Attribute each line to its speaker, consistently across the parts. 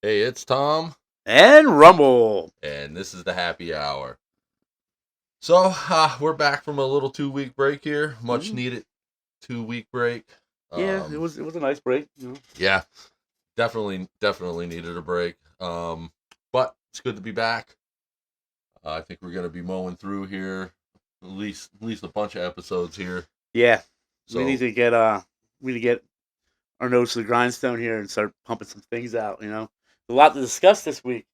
Speaker 1: Hey, it's Tom,
Speaker 2: And Rumble.
Speaker 1: and this is the happy hour. So, we're back from a little 2 week break here, much
Speaker 2: Mm,
Speaker 1: needed 2 week break.
Speaker 2: yeah, it
Speaker 1: Um,
Speaker 2: was a nice break.
Speaker 1: yeah, definitely needed a break. But it's good to be back. I think we're gonna be mowing through here, at least a bunch of episodes here.
Speaker 2: Yeah, we need
Speaker 1: So,
Speaker 2: to get our nose to the grindstone here and start pumping some things out. A lot to discuss this week.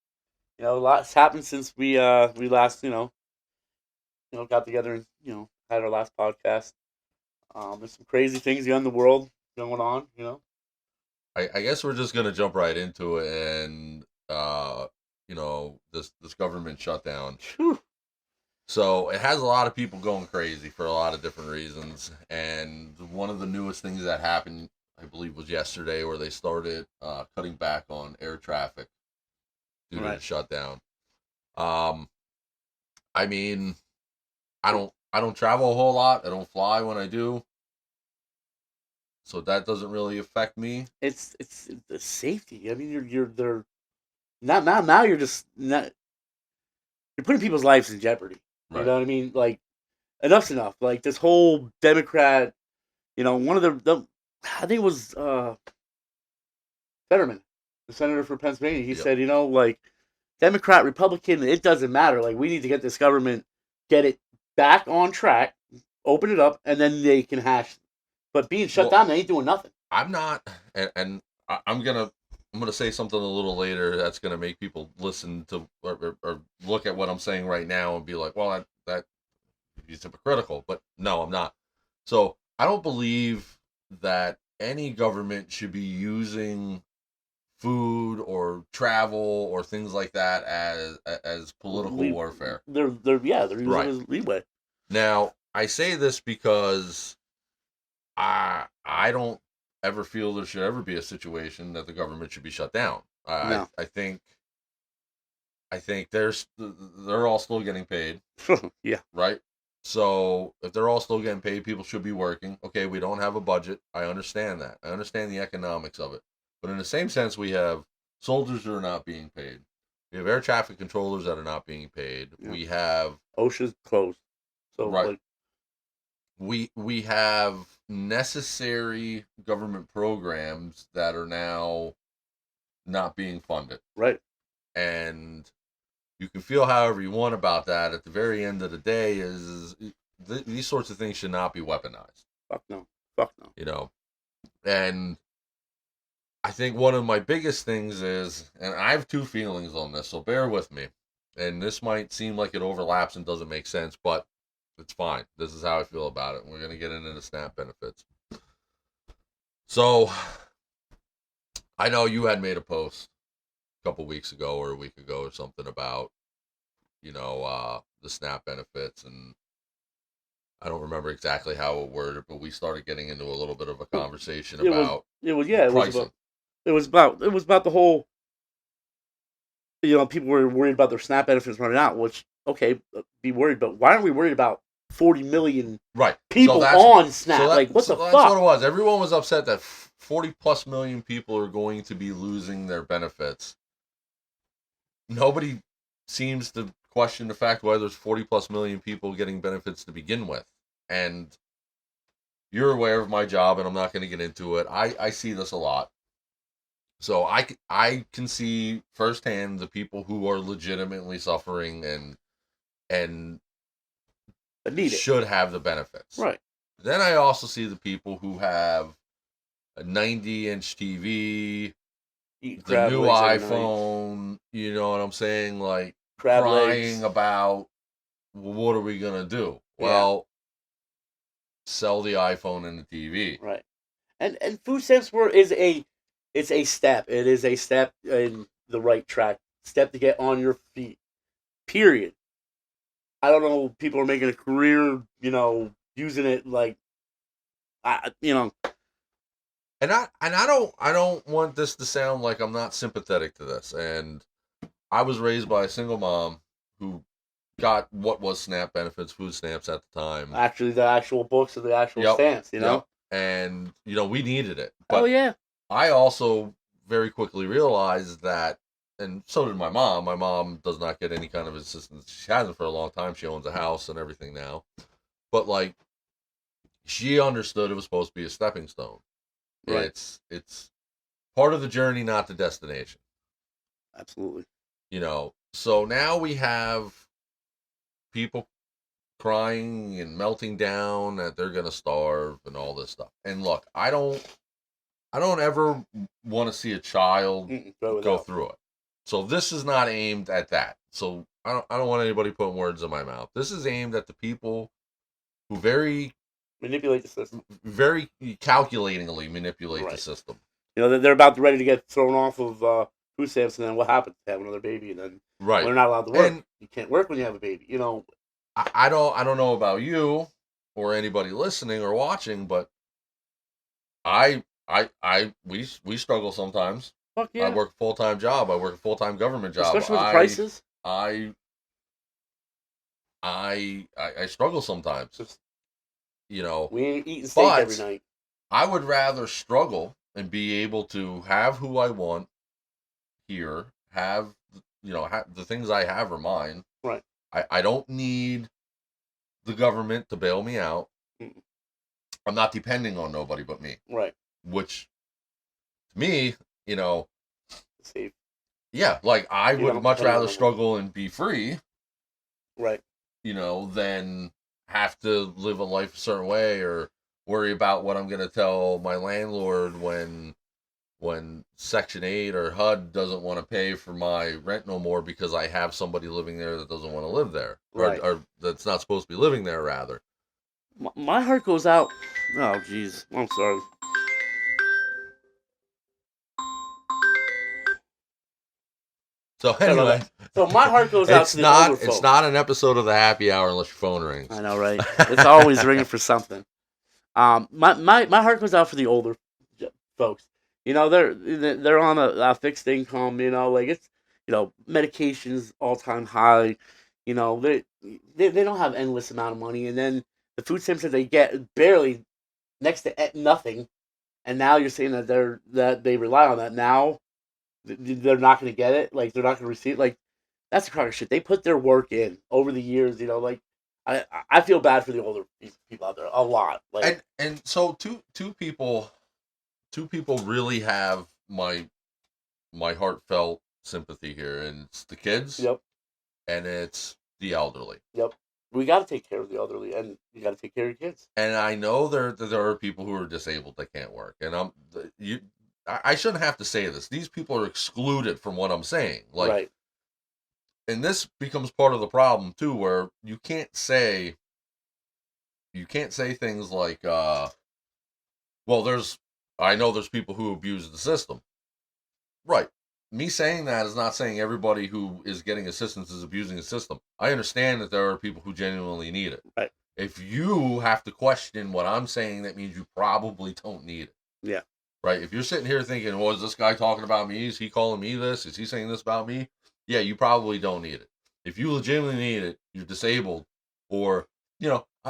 Speaker 2: A lot's happened since we last got together and had our last podcast. There's some crazy things in the world going on.
Speaker 1: I guess we're just gonna jump right into it, and this government shutdown.
Speaker 2: Whew.
Speaker 1: So it has a lot of people going crazy for a lot of different reasons. And one of the newest things that happened, I believe, was yesterday, where they started cutting back on air traffic due to the
Speaker 2: Right.
Speaker 1: shutdown. Um, I mean, I don't travel a whole lot. I don't fly when I do, so that doesn't really affect me.
Speaker 2: It's the safety. I mean, you're they're not now. You're just not. You're putting people's lives in jeopardy. You
Speaker 1: Right.
Speaker 2: know what I mean? Like enough's enough. Like this whole Democrat, one of the I think it was Fetterman, the senator for Pennsylvania. He
Speaker 1: Yep.
Speaker 2: said, like Democrat, Republican, it doesn't matter. Like we need to get this government, get it back on track, open it up, and then they can hash. But being shut
Speaker 1: Well,
Speaker 2: down, they ain't doing nothing.
Speaker 1: I'm not, and I'm gonna say something a little later that's gonna make people listen to or look at what I'm saying right now and be like, well, that he's hypocritical. But no, I'm not. So I don't believe that any government should be using food or travel or things like that as political warfare.
Speaker 2: They're using
Speaker 1: Right.
Speaker 2: it as leeway.
Speaker 1: Now, I say this because I don't ever feel there should ever be a situation that the government should be shut down.
Speaker 2: No.
Speaker 1: I think they're all still getting paid,
Speaker 2: Yeah.
Speaker 1: right? So if they're all still getting paid, people should be working. Okay, we don't have a budget. I understand that. I understand the economics of it. But in the same sense, we have soldiers who are not being paid. We have air traffic controllers that are not being paid.
Speaker 2: Yeah.
Speaker 1: We have
Speaker 2: OSHA's closed. So
Speaker 1: right.
Speaker 2: like
Speaker 1: We have necessary government programs that are now not being funded.
Speaker 2: right.
Speaker 1: And you can feel however you want about that. At the very end of the day, these sorts of things should not be weaponized.
Speaker 2: Fuck no. Fuck no.
Speaker 1: You know, and I think one of my biggest things is, and I have two feelings on this, so bear with me. And this might seem like it overlaps and doesn't make sense, but it's fine. This is how I feel about it. We're gonna get into the SNAP benefits. So I know you had made a post a couple weeks ago or a week ago or something about the SNAP benefits, and I don't remember exactly how it worded, but we started getting into a little bit of a conversation
Speaker 2: It was
Speaker 1: about
Speaker 2: it was
Speaker 1: the
Speaker 2: yeah,
Speaker 1: pricing.
Speaker 2: it was about the whole people were worried about their SNAP benefits running out, which okay, be worried, but why aren't we worried about 40 million
Speaker 1: Right.
Speaker 2: people on SNAP? Like what the
Speaker 1: That's
Speaker 2: fuck?
Speaker 1: what it was. Everyone was upset that 40 plus million people are going to be losing their benefits. Nobody seems to question the fact why there's 40 plus million people getting benefits to begin with. And you're aware of my job, and I'm not going to get into it. I see this a lot. So I can see firsthand the people who are legitimately suffering and
Speaker 2: I need it.
Speaker 1: should have the benefits.
Speaker 2: Right.
Speaker 1: Then I also see the people who have a 90-inch TV,
Speaker 2: Eat
Speaker 1: the
Speaker 2: crab
Speaker 1: new
Speaker 2: legs every night.
Speaker 1: iPhone, you know what I'm saying? Like
Speaker 2: Crab
Speaker 1: crying
Speaker 2: legs.
Speaker 1: about, well, what are we going to do?
Speaker 2: Yeah.
Speaker 1: Well, sell the iPhone and the TV.
Speaker 2: Right. And food stamps it's a step. It is a step in the right track. Step to get on your feet. Period. I don't know. People are making a career, using it like, I, you know,
Speaker 1: I don't want this to sound like I'm not sympathetic to this. And I was raised by a single mom who got what was SNAP benefits, food stamps at the time.
Speaker 2: Actually, the actual books of the actual
Speaker 1: Yep,
Speaker 2: stamps, you
Speaker 1: yep.
Speaker 2: know?
Speaker 1: And we needed it,
Speaker 2: Oh,
Speaker 1: but
Speaker 2: yeah.
Speaker 1: I also very quickly realized that, and so did my mom. My mom does not get any kind of assistance. She hasn't for a long time. She owns a house and everything now, but like she understood it was supposed to be a stepping stone.
Speaker 2: Right.
Speaker 1: It's part of the journey, not the destination.
Speaker 2: Absolutely.
Speaker 1: So now we have people crying and melting down that they're gonna starve and all this stuff. And look, I don't ever want to see a child
Speaker 2: Go
Speaker 1: go
Speaker 2: without.
Speaker 1: through it. So this is not aimed at that. So I don't want anybody putting words in my mouth. This is aimed at the people who
Speaker 2: Manipulate the system.
Speaker 1: very calculatingly manipulate the
Speaker 2: Right.
Speaker 1: system.
Speaker 2: You know, they're about ready to get thrown off of food stamps, and then what happens? They have another baby, and then
Speaker 1: Right.
Speaker 2: they're not allowed to work.
Speaker 1: And
Speaker 2: You can't work when you have a baby. You know.
Speaker 1: I don't know about you or anybody listening or watching, but we struggle sometimes.
Speaker 2: Fuck
Speaker 1: I
Speaker 2: yeah.
Speaker 1: work a full-time job. I work a full-time government job.
Speaker 2: Especially with the prices.
Speaker 1: I I struggle sometimes.
Speaker 2: Just,
Speaker 1: You know,
Speaker 2: we ain't eating steak every
Speaker 1: but
Speaker 2: night.
Speaker 1: I would rather struggle and be able to have who I want here, have the things I have are mine.
Speaker 2: Right.
Speaker 1: I don't need the government to bail me out.
Speaker 2: Mm.
Speaker 1: I'm not depending on nobody but me.
Speaker 2: Right.
Speaker 1: Which to me,
Speaker 2: Safe.
Speaker 1: yeah, like I
Speaker 2: You
Speaker 1: would
Speaker 2: don't
Speaker 1: much
Speaker 2: depend on
Speaker 1: rather
Speaker 2: nobody.
Speaker 1: struggle and be free,
Speaker 2: Right.
Speaker 1: than have to live a life a certain way or worry about what I'm going to tell my landlord when Section 8 or HUD doesn't want to pay for my rent no more because I have somebody living there that doesn't want to live there.
Speaker 2: Right.
Speaker 1: Or that's not supposed to be living there, rather.
Speaker 2: My heart goes out. Oh, jeez. I'm sorry.
Speaker 1: So
Speaker 2: Sorry about
Speaker 1: anyway,
Speaker 2: that. So my heart goes out to the older folks.
Speaker 1: It's not an episode of the happy hour unless your phone rings.
Speaker 2: I know, right? It's always ringing for something. My heart goes out for the older folks. You know, they're on a fixed income. You know, like it's medications all time high. You know, they don't have endless amount of money, and then the food stamps that they get barely next to nothing. And now you're saying that they rely on that. Now they're not going to get it. Like they're not going to receive. Like that's the kind of shit. They put their work in over the years. You know, like I feel bad for the older people out there a lot. Like
Speaker 1: and so two people really have my heartfelt sympathy here, and it's the kids.
Speaker 2: Yep.
Speaker 1: And it's the elderly.
Speaker 2: Yep. We got to take care of the elderly, and you got to take care of your kids.
Speaker 1: And I know there are people who are disabled that can't work, and I shouldn't have to say this. These people are excluded from what I'm saying. Like,
Speaker 2: right.
Speaker 1: And this becomes part of the problem too, where you can't say things like, well, I know there's people who abuse the system. Right. Me saying that is not saying everybody who is getting assistance is abusing the system. I understand that there are people who genuinely need it.
Speaker 2: Right.
Speaker 1: If you have to question what I'm saying, that means you probably don't need it.
Speaker 2: Yeah.
Speaker 1: Right. If you're sitting here thinking, well, is this guy talking about me? Is he calling me this? Is he saying this about me? Yeah, you probably don't need it. If you legitimately need it, you're disabled, or,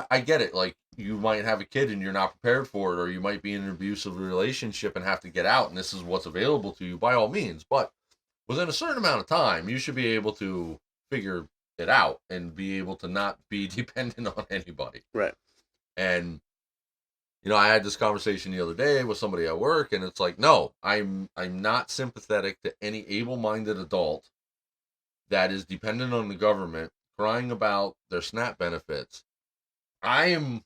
Speaker 1: I get it. Like, you might have a kid and you're not prepared for it, or you might be in an abusive relationship and have to get out, and this is what's available to you, by all means. But within a certain amount of time, you should be able to figure it out and be able to not be dependent on anybody.
Speaker 2: Right.
Speaker 1: And, I had this conversation the other day with somebody at work, and it's like, no, I'm not sympathetic to any able-minded adult that is dependent on the government crying about their SNAP benefits. I'm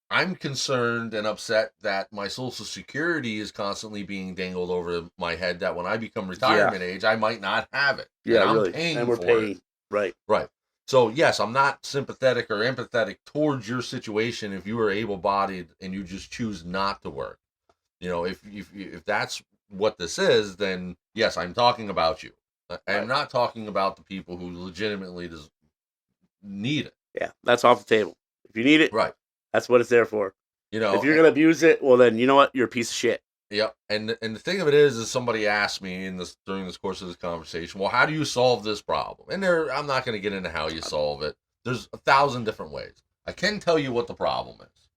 Speaker 1: concerned and upset that my Social Security is constantly being dangled over my head, that when I become retirement age, I might not have it.
Speaker 2: Yeah,
Speaker 1: and I'm
Speaker 2: really.
Speaker 1: paying
Speaker 2: and we're
Speaker 1: for
Speaker 2: paying.
Speaker 1: it.
Speaker 2: Right.
Speaker 1: Right. So, yes, I'm not sympathetic or empathetic towards your situation if you are able-bodied and you just choose not to work. If that's what this is, then, yes, I'm talking about you. I'm not talking about the people who legitimately need it.
Speaker 2: Yeah, that's off the table. If you need it,
Speaker 1: right,
Speaker 2: that's what it's there for. If you're gonna abuse it, well, then you know what, you're a piece of shit.
Speaker 1: Yep. And the thing of it is somebody asked me during this course of this conversation, well, how do you solve this problem? And I'm not going to get into how you solve it. There's 1,000 different ways. I can tell you what the problem is.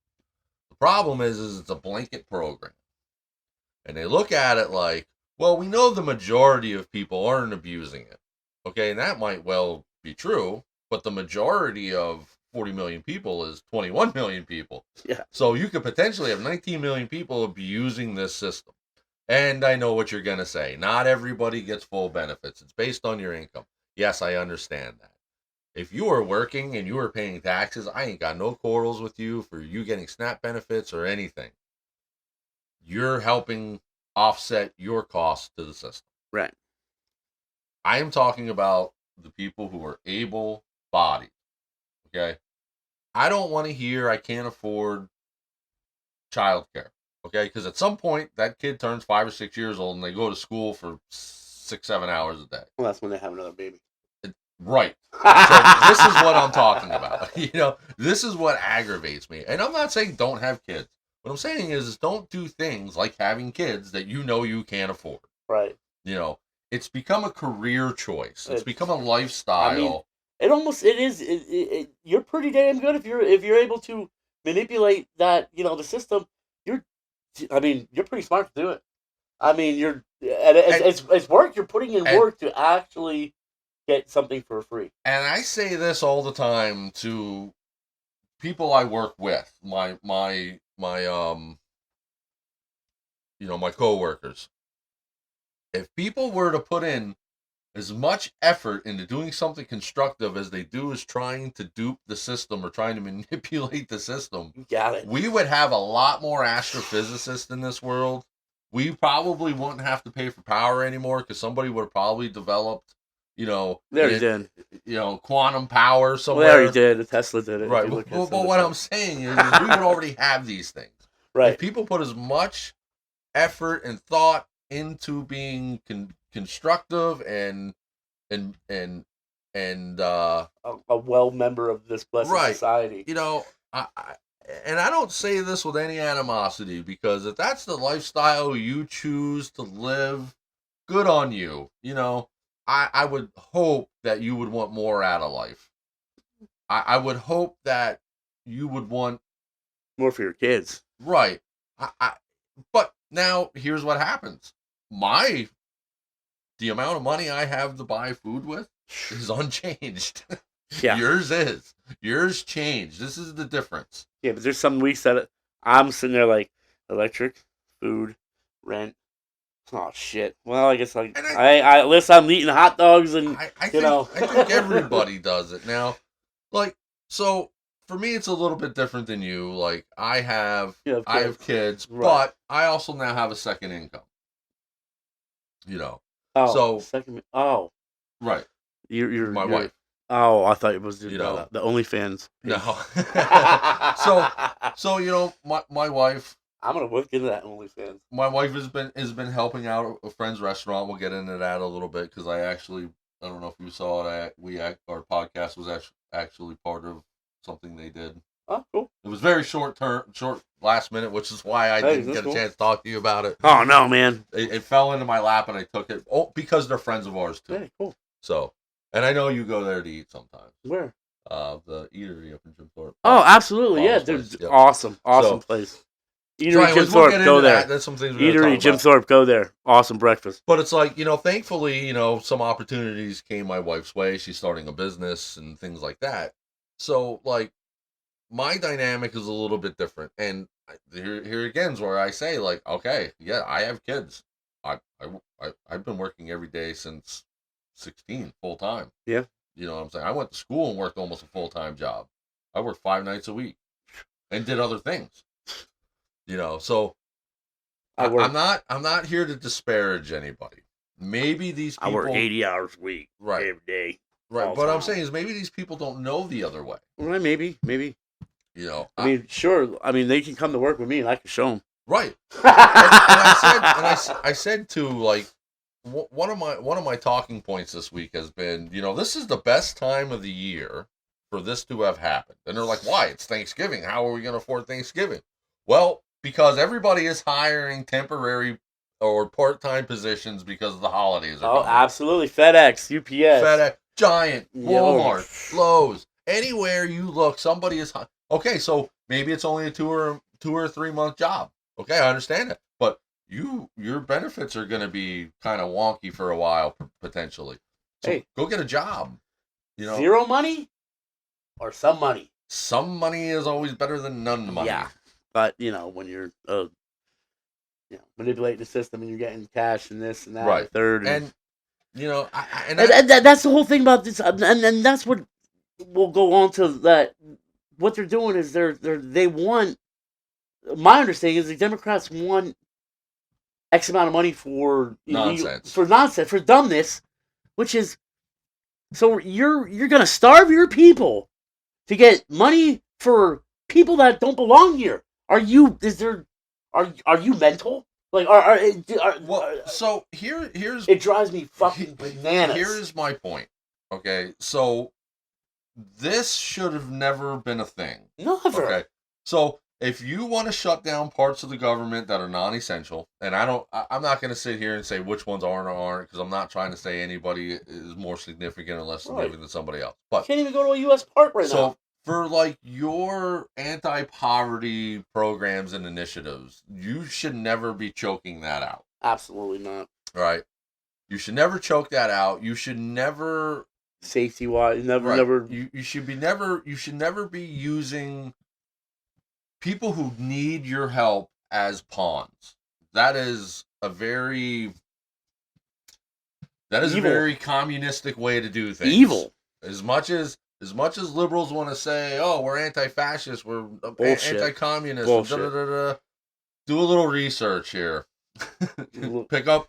Speaker 1: The problem is it's a blanket program. And they look at it like, well, we know the majority of people aren't abusing it. Okay, and that might well be true, but the majority of 40 million people is 21 million people.
Speaker 2: Yeah.
Speaker 1: So you could potentially have 19 million people abusing this system. And I know what you're going to say. Not everybody gets full benefits. It's based on your income. Yes, I understand that. If you are working and you are paying taxes, I ain't got no quarrels with you for you getting SNAP benefits or anything. You're helping offset your costs to the system.
Speaker 2: Right.
Speaker 1: I am talking about the people who are able-bodied. Okay? I don't want to hear I can't afford childcare. Okay? Because at some point, that kid turns 5 or 6 years old and they go to school for 6, 7 hours a day.
Speaker 2: Well, that's when they have another baby.
Speaker 1: Right. So this is what I'm talking about. This is what aggravates me. And I'm not saying don't have kids. What I'm saying is don't do things like having kids that you can't afford.
Speaker 2: Right.
Speaker 1: It's become a career choice. It's become a lifestyle.
Speaker 2: I mean, it is. You're pretty damn good if you're able to manipulate that. The system. You're pretty smart to do it. I mean, it's work. You're putting in work to actually get something for free.
Speaker 1: And I say this all the time to people I work with, my coworkers. If people were to put in as much effort into doing something constructive as they do is trying to dupe the system or trying to manipulate the system,
Speaker 2: got it.
Speaker 1: We would have a lot more astrophysicists in this world. We probably wouldn't have to pay for power anymore because somebody would have probably developed,
Speaker 2: they already did.
Speaker 1: Quantum power somewhere.
Speaker 2: Well, they already did. Tesla did it.
Speaker 1: Right. But what I'm saying is we would already have these things.
Speaker 2: Right.
Speaker 1: If people put as much effort and thought into being constructive and a
Speaker 2: well member of this blessed society.
Speaker 1: I don't say this with any animosity because if that's the lifestyle you choose to live, good on you. I would hope that you would want more out of life. I would hope that you would want
Speaker 2: more for your kids.
Speaker 1: Right. But now here's what happens. The amount of money I have to buy food with is unchanged.
Speaker 2: Yeah.
Speaker 1: Yours changed. This is the difference.
Speaker 2: Yeah, but there's some weeks that I'm sitting there like electric, food, rent. Oh shit. Well, I guess listen, I'm eating hot dogs and
Speaker 1: I think everybody does it now. So for me, it's a little bit different than you. Like I have kids, right. But I also now have a second income. Right.
Speaker 2: You're
Speaker 1: my wife.
Speaker 2: Oh, I thought it was the OnlyFans.
Speaker 1: No. so my wife.
Speaker 2: I'm gonna look into that OnlyFans.
Speaker 1: My wife has been helping out a friend's restaurant. We'll get into that a little bit because I don't know if you saw it. Our podcast was actually part of something they did.
Speaker 2: Oh, cool.
Speaker 1: It was very short last minute, which is why I didn't get a chance to talk to you about it.
Speaker 2: Oh no, man!
Speaker 1: It fell into my lap and I took it. Oh, because they're friends of ours too.
Speaker 2: Hey, cool.
Speaker 1: So, and I know you go there to eat sometimes.
Speaker 2: Where?
Speaker 1: The eatery up in Jim Thorpe.
Speaker 2: Oh, absolutely, yeah, dude. Yep. Awesome place. Eatery Jim Thorpe, go there.
Speaker 1: That's some things
Speaker 2: Eatery Jim Thorpe, go there. Awesome breakfast.
Speaker 1: But it's like, thankfully, some opportunities came my wife's way. She's starting a business and things like that. So, like, my dynamic is a little bit different. And here again is where I say, like, okay, yeah, I have kids. I've been working every day since 16, full time.
Speaker 2: Yeah.
Speaker 1: You know what I'm saying? I went to school and worked almost a full-time job. I worked 5 nights a week and did other things. So I'm not here to disparage anybody. Maybe these people...
Speaker 2: I work 80 hours a week.
Speaker 1: Right.
Speaker 2: Every day.
Speaker 1: Right. What I'm saying is maybe these people don't know the other way.
Speaker 2: Well, maybe.
Speaker 1: I
Speaker 2: mean, sure. I mean, they can come to work with me and I can show them.
Speaker 1: Right. I said to, like, one of my talking points this week has been, this is the best time of the year for this to have happened. And they're like, why? It's Thanksgiving. How are we going to afford Thanksgiving? Well, because everybody is hiring temporary or part-time positions because the holidays are
Speaker 2: Oh,
Speaker 1: coming.
Speaker 2: absolutely. FedEx, UPS,
Speaker 1: FedEx, Giant,
Speaker 2: yeah,
Speaker 1: Walmart, Lowe's, anywhere you look, somebody is okay. So maybe it's only a 2 or 3 month job. Okay, I understand it, but your benefits are going to be kind of wonky for a while potentially. So
Speaker 2: hey,
Speaker 1: go get a job. You know,
Speaker 2: zero money or some money.
Speaker 1: some money is always better than none money.
Speaker 2: Yeah, but when you're manipulating the system and you're getting cash and this and that and
Speaker 1: Right.
Speaker 2: third and
Speaker 1: And and
Speaker 2: that's the whole thing about this, and that's what we'll go on to that. What they're doing is they want. My understanding is the Democrats want X amount of money for illegal,
Speaker 1: nonsense.
Speaker 2: for nonsense, for dumbness, which is so you're gonna starve your people to get money for people that don't belong here. Are you? Is there? Are you mental? Like
Speaker 1: Well, so here's
Speaker 2: it drives me fucking bananas.
Speaker 1: Here is my point. Okay, so this should have never been a thing.
Speaker 2: Never.
Speaker 1: Okay, so if you want to shut down parts of the government that are non-essential, and I'm not going to sit here and say which ones are or aren't, because I'm not trying to say anybody is more significant or less significant than somebody else. But
Speaker 2: you can't even go to a U.S. park right now.
Speaker 1: so for like your anti-poverty programs and initiatives, you should never be choking that out.
Speaker 2: Absolutely not.
Speaker 1: Right? You should never choke that out. You should never
Speaker 2: safety wise,
Speaker 1: right.
Speaker 2: never.
Speaker 1: You should never be using people who need your help as pawns. That is a very
Speaker 2: Evil.
Speaker 1: a very communistic way to do things.
Speaker 2: Evil.
Speaker 1: As much as liberals want to say, "Oh, we're anti-fascist, we're anti-communist," da, da, da, da, do a little research here. pick up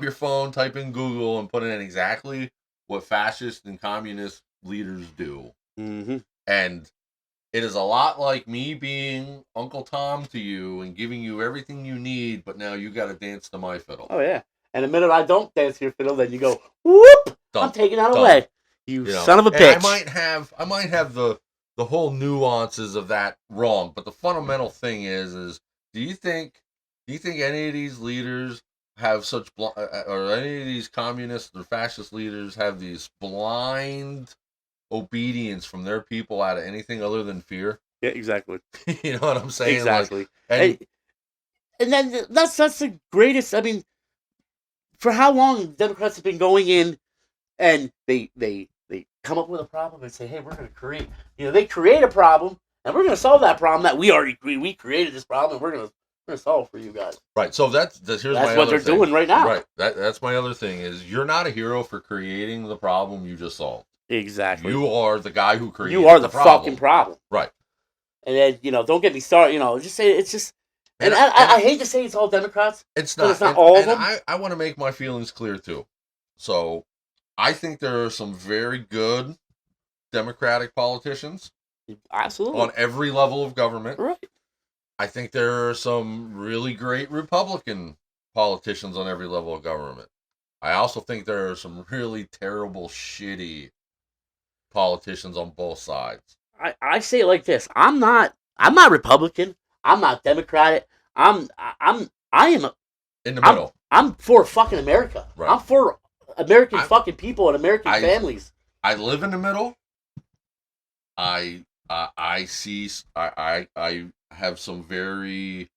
Speaker 1: your phone, type in Google, and put in exactly what fascist and communist leaders do.
Speaker 2: Mm-hmm.
Speaker 1: And it is a lot like me being Uncle Tom to you and giving you everything you need, but now you got to dance to my fiddle.
Speaker 2: Oh yeah. And the minute I don't dance to your fiddle, then you go, whoop! I'm taking out a leg. You son of a bitch.
Speaker 1: I might have the whole nuances of that wrong, but the fundamental thing is do you think any of these leaders have such or any of these communist or fascist leaders have these blind obedience from their people out of anything other than fear?
Speaker 2: Yeah, exactly.
Speaker 1: You know what I'm saying?
Speaker 2: Exactly.
Speaker 1: Like,
Speaker 2: and then that's the greatest. I mean, for how long Democrats have been going in and they come up with a problem and say, hey, we're going to create, they create a problem and we're going to solve that problem that we created this problem and we're going to solve for you guys.
Speaker 1: Right. So that's
Speaker 2: what they're doing right now.
Speaker 1: Right. That's my other thing is you're not a hero for creating the problem you just solved.
Speaker 2: Exactly.
Speaker 1: You are the guy who created
Speaker 2: You are the fucking problem.
Speaker 1: Right.
Speaker 2: And then, don't get me started, just say it's just and I hate to say it's all Democrats.
Speaker 1: It's not.
Speaker 2: It's not all of them.
Speaker 1: I want to make my feelings clear too. So I think there are some very good Democratic politicians.
Speaker 2: Absolutely.
Speaker 1: On every level of government.
Speaker 2: Right.
Speaker 1: I think there are some really great Republican politicians on every level of government. I also think there are some really terrible, shitty politicians on both sides.
Speaker 2: I say it like this. I'm not Republican. I'm not Democratic. I am
Speaker 1: in the middle.
Speaker 2: I'm for fucking America.
Speaker 1: Right.
Speaker 2: I'm for American fucking people and American families.
Speaker 1: I live in the middle. I have some very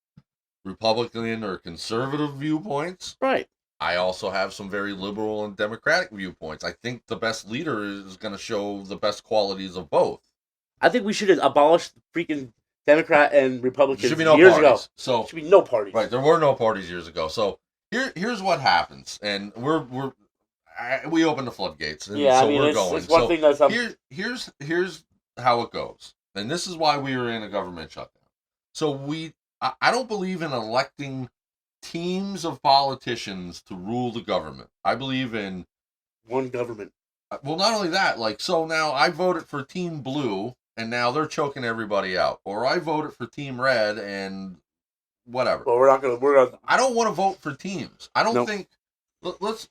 Speaker 1: Republican or conservative viewpoints.
Speaker 2: Right.
Speaker 1: I also have some very liberal and democratic viewpoints. I think the best leader is going to show the best qualities of both.
Speaker 2: I think we should abolish freaking Democrat and Republicans
Speaker 1: there should be no
Speaker 2: years
Speaker 1: parties.
Speaker 2: ago.
Speaker 1: So
Speaker 2: there should be no parties.
Speaker 1: Right, there were no parties years ago. So here's what happens, and we open the floodgates, and
Speaker 2: yeah,
Speaker 1: so
Speaker 2: I mean,
Speaker 1: we're
Speaker 2: it's,
Speaker 1: going.
Speaker 2: It's one
Speaker 1: so
Speaker 2: thing that's
Speaker 1: here's how it goes, and this is why we were in a government shutdown. So I don't believe in electing teams of politicians to rule the government. I believe in
Speaker 2: one government.
Speaker 1: Well, not only that, so now I voted for Team Blue, and now they're choking everybody out. Or I voted for Team Red, and whatever.
Speaker 2: Well, we're not.
Speaker 1: I don't want to vote for teams. I don't
Speaker 2: nope.
Speaker 1: think. Let's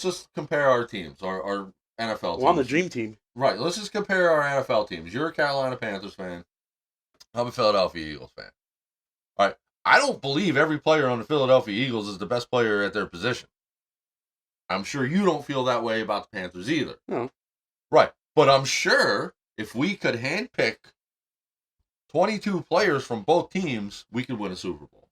Speaker 1: just compare our teams, our NFL teams.
Speaker 2: Well, I'm the dream team.
Speaker 1: Right. Let's just compare our NFL teams. You're a Carolina Panthers fan. I'm a Philadelphia Eagles fan. I don't believe every player on the Philadelphia Eagles is the best player at their position. I'm sure you don't feel that way about the Panthers either.
Speaker 2: No.
Speaker 1: Right. But I'm sure if we could handpick 22 players from both teams, we could win a Super Bowl.